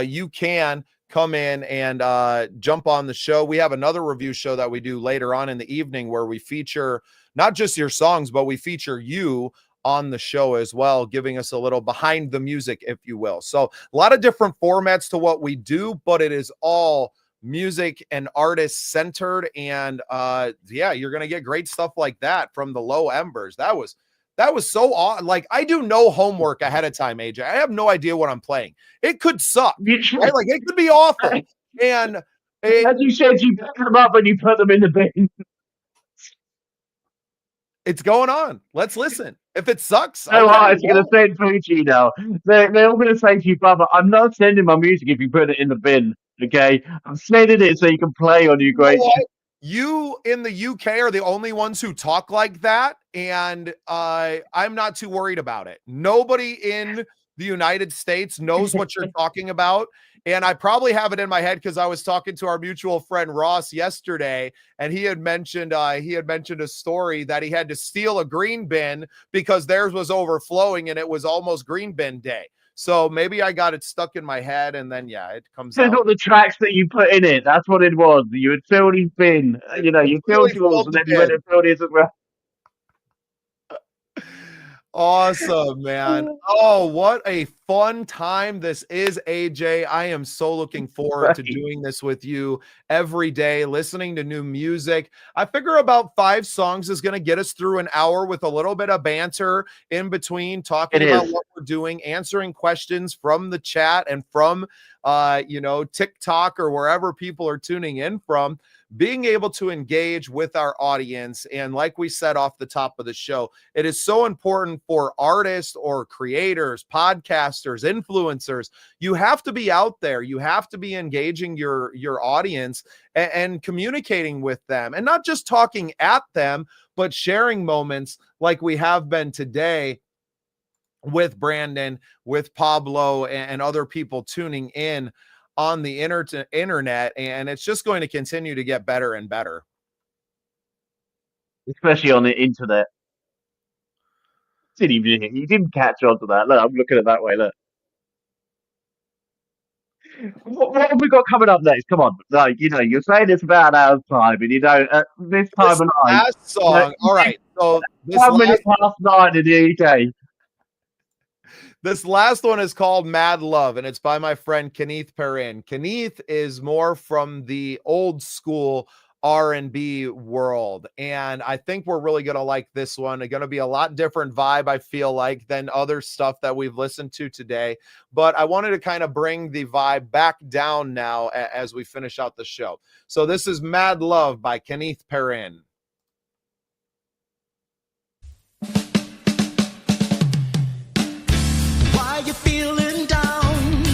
you can come in and jump on the show. We have another review show that we do later on in the evening where we feature not just your songs, but we feature you on the show as well, giving us a little behind the music, if you will. So a lot of different formats to what we do, but it is all music and artist centered. And yeah, you're going to get great stuff like that from the Low Embers. That was so odd. Like, I do no homework ahead of time, AJ. I have no idea what I'm playing. It could suck. Right? Like, it could be awful. And as you said, you pick them up and you put them in the bin. It's going on. Let's listen. If it sucks, no artists are going to send food to you now. They're all going to say to you, Bubba, I'm not sending my music if you put it in the bin. Okay, I'm sending it so you can play on your great. You in the UK are the only ones who talk like that, and I'm not too worried about it. Nobody in the United States knows what you're talking about, and I probably have it in my head because I was talking to our mutual friend Ross yesterday, and he had mentioned a story that he had to steal a green bin because theirs was overflowing, and it was almost green bin day. So maybe I got it stuck in my head, and then yeah, it comes out. Not the tracks that you put in it. That's what it was. You had filled his bin. You know, you filled yours, and then you went and filled his as well. Awesome, man. Oh, what a fun time this is, AJ. I am so looking forward to doing this with you every day, listening to new music. I figure about 5 songs is going to get us through an hour with a little bit of banter in between, talking about what we're doing, answering questions from the chat and from TikTok or wherever people are tuning in from. Being able to engage with our audience. And like we said off the top of the show, it is so important for artists or creators, podcasters, influencers. You have to be out there. You have to be engaging your audience and communicating with them, and not just talking at them, but sharing moments like we have been today with Brandon, with Pablo, and other people tuning in on the internet, and it's just going to continue to get better and better, especially on the internet. You didn't catch on to that. Look, I'm looking at it that way. Look, what have we got coming up next? Come on, like, you're saying it's about an hour's time, and at this time of night. Last song, all right. So this 1 minute past 9 in the UK. This last one is called Mad Love, and it's by my friend Kenneth Perrin. Kenneth is more from the old school R&B world, and I think we're really going to like this one. It's going to be a lot different vibe, I feel like, than other stuff that we've listened to today, but I wanted to kind of bring the vibe back down now as we finish out the show. So this is Mad Love by Kenneth Perrin. Why you feeling down?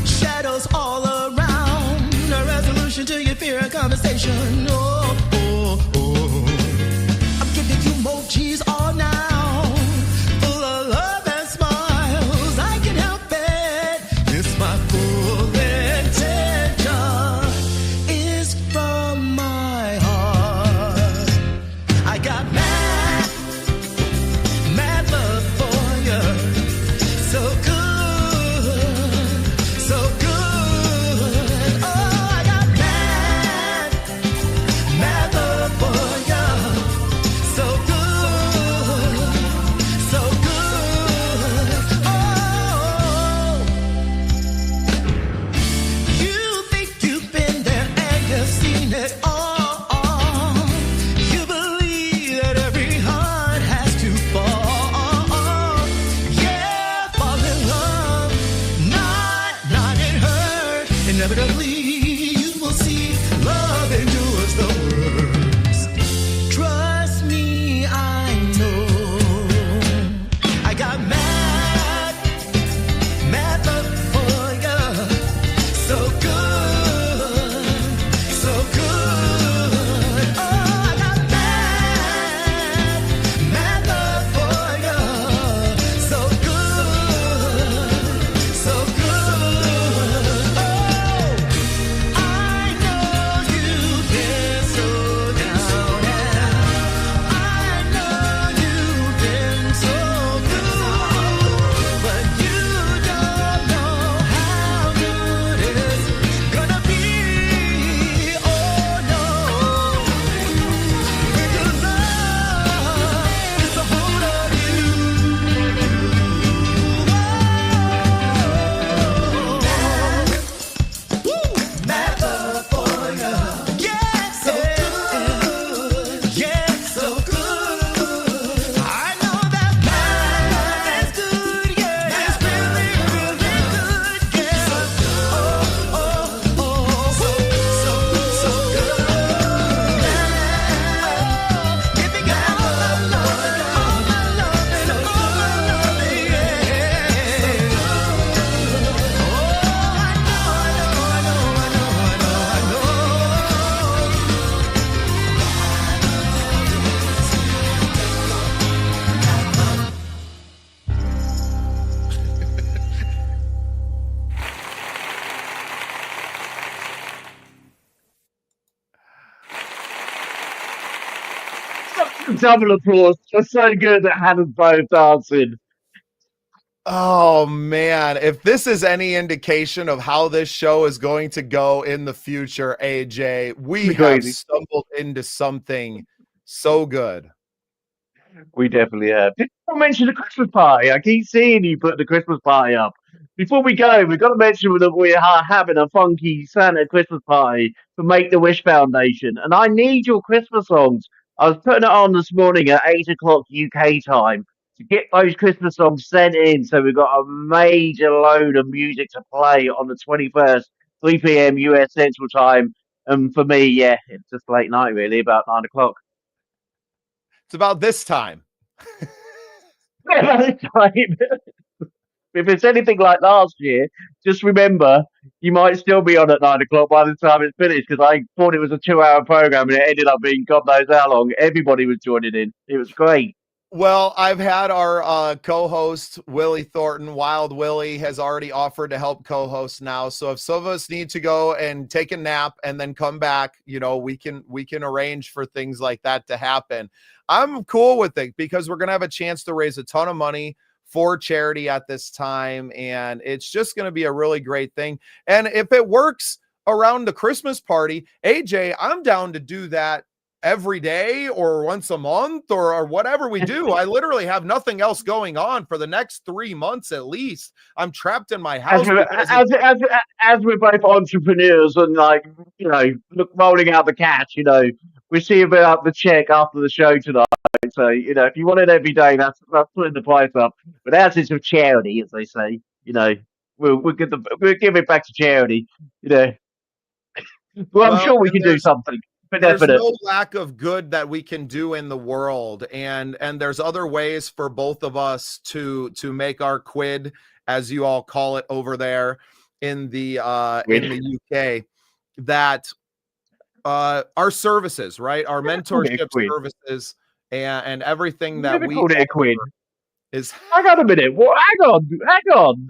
Shadows all around. No resolution to your fear of conversation. Oh, oh, oh. I'm giving you emojis all now. Full of love and smiles. I can help it. It's my full intention. It's from my heart. I got mad love for you. So good, so good. Oh, I got mad love for you. So good, so good. Oh, you think you've been there and you've seen it all. You believe that every heart has to fall. Inevitably, you will see love endures the worst. Trust me, I know. I got mad love for you. So good, so good. Oh, I got mad love for you. So good, so good. Double applause. That's so good that had us both dancing. Oh man, if this is any indication of how this show is going to go in the future, AJ, we have stumbled into something so good. We definitely have. Did you mention the Christmas party? I keep seeing you put the Christmas party up. Before we go, we've got to mention that we are having a funky Santa Christmas party for Make-the-Wish Foundation, and I need your Christmas songs. I was putting it on this morning at 8 o'clock UK time to get those Christmas songs sent in, so we've got a major load of music to play on the 21st, 3 p.m. US Central Time. And for me, yeah, it's just late night, really, about 9 o'clock. It's about this time. If it's anything like last year, just remember, you might still be on at 9 o'clock by the time it's finished, because I thought it was a 2-hour program and it ended up being God knows how long. Everybody was joining in. It was great. Well, I've had our co-host, Willie Thornton, Wild Willie, has already offered to help co-host now. So if some of us need to go and take a nap and then come back, you know, we can arrange for things like that to happen. I'm cool with it because we're going to have a chance to raise a ton of money for charity at this time. And it's just going to be a really great thing. And if it works around the Christmas party, AJ, I'm down to do that every day or once a month or whatever we do. I literally have nothing else going on for the next 3 months at least. I'm trapped in my house. As we're both entrepreneurs and like, you know, look, rolling out the cash, you know, we see about the check after the show tonight. So, you know, if you want it every day, that's putting the price up. But ours is for charity, as they say. You know, we'll give it back to charity. You know, well, I'm sure we can do something. There's no lack of good that we can do in the world, and there's other ways for both of us to make our quid, as you all call it over there in the UK, that our services, right, our mentorship services and everything that we call it a quid is. Hang on a minute. Well, hang on.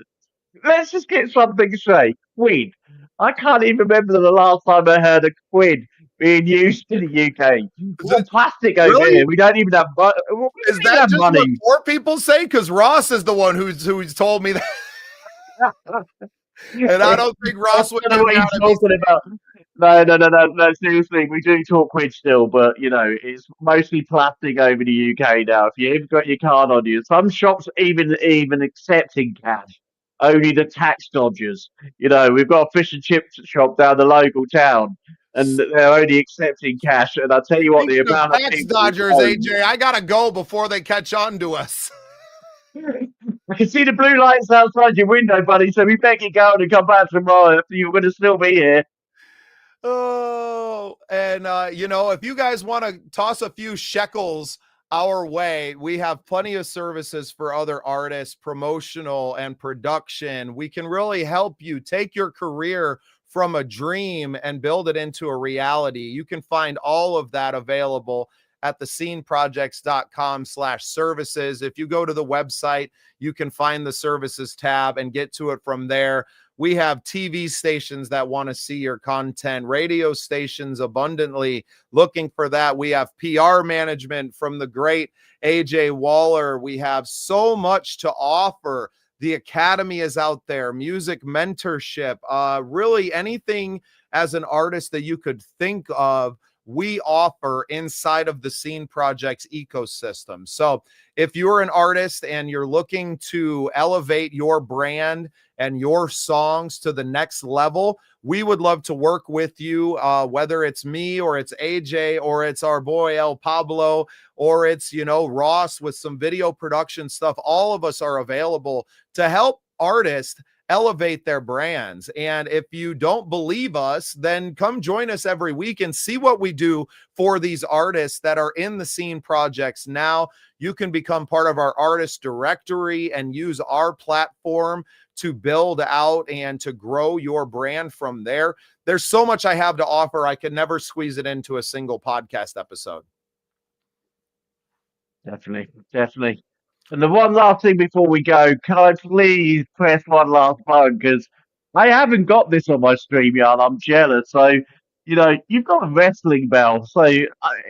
Let's just get something straight. Quid. I can't even remember the last time I heard a quid being used in the UK. It's plastic over here. We don't even have money. Is that just money? What poor people say? Because Ross is the one who's told me that. And I don't think Ross would know what he's talking about. No, seriously, we do talk quid still, but, you know, it's mostly plastic over the UK now. If you haven't got your card on you, some shops even accepting cash. Only the tax dodgers. You know, we've got a fish and chip shop down the local town, and they're only accepting cash. And I'll tell you what, the amount of tax dodgers, AJ, I gotta go before they catch on to us. I can see the blue lights outside your window, buddy, so we beg you go and come back tomorrow if you're going to still be here. Oh, and, you know, if you guys want to toss a few shekels our way, we have plenty of services for other artists, promotional and production. We can really help you take your career from a dream and build it into a reality. You can find all of that available at thesceneprojects.com/services. If you go to the website, you can find the services tab and get to it from there. We have TV stations that want to see your content, radio stations abundantly looking for that. We have PR management from the great AJ Waller. We have so much to offer. The Academy is out there, music mentorship, really anything as an artist that you could think of, we offer inside of the Scene Projects ecosystem. So if you're an artist and you're looking to elevate your brand and your songs to the next level, we would love to work with you, whether it's me or it's AJ or it's our boy El Pablo or it's, you know, Ross with some video production stuff. All of us are available to help artists elevate their brands. And if you don't believe us, then come join us every week and see what we do for these artists that are in the Scene Projects now. You can become part of our artist directory and use our platform to build out and to grow your brand from there. There's so much I have to offer. I could never squeeze it into a single podcast episode. Definitely. And the one last thing before we go, can I please press one last button? Because I haven't got this on my StreamYard. I'm jealous. So, you know, you've got a wrestling bell. So, is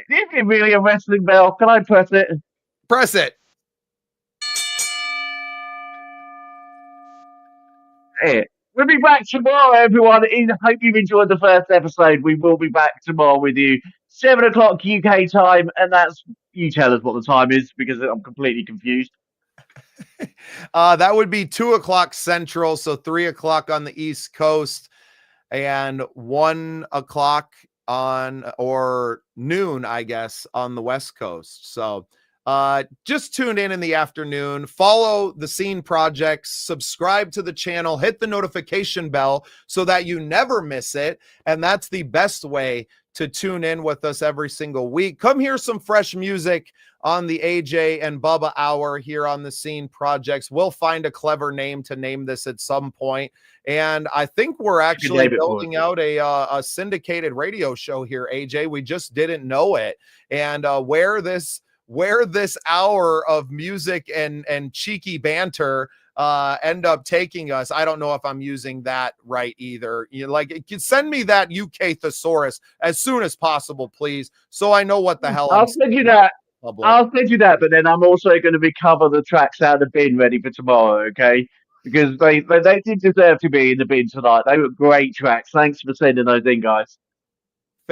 it really a wrestling bell? Can I press it? Press it. Hey, we'll be back tomorrow, everyone. I hope you've enjoyed the first episode. We will be back tomorrow with you, 7 o'clock UK time. And that's, you tell us what the time is because I'm completely confused. That would be 2 o'clock Central, so 3 o'clock on the East Coast and 1 o'clock on, or noon, I guess, on the West Coast. So just tune in the afternoon, follow the Scene Projects, subscribe to the channel, hit the notification bell so that you never miss it. And that's the best way to tune in with us every single week. Come hear some fresh music on the AJ and Bubba Hour here on the Scene Projects. We'll find a clever name to name this at some point. And I think we're actually building out a syndicated radio show here, AJ. We just didn't know it. And where this hour of music and cheeky banter end up taking us, I don't know if I'm using that right either. You know, like, send me that UK thesaurus as soon as possible, please, so I know what the hell I'll send you that. I'll send you that, but then I'm also going to be cover the tracks out of the bin ready for tomorrow, okay? Because they did deserve to be in the bin tonight. They were great tracks. Thanks for sending those in, guys.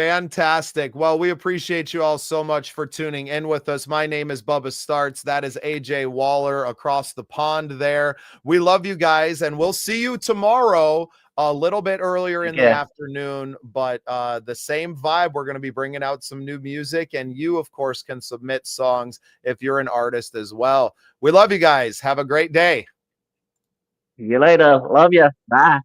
Fantastic. Well, we appreciate you all so much for tuning in with us. My name is Bubba Startz. That is AJ Waller across the pond there. We love you guys, and we'll see you tomorrow a little bit earlier in the afternoon, but the same vibe. We're going to be bringing out some new music, and you, of course, can submit songs if you're an artist as well. We love you guys. Have a great day. See you later. Love you. Bye.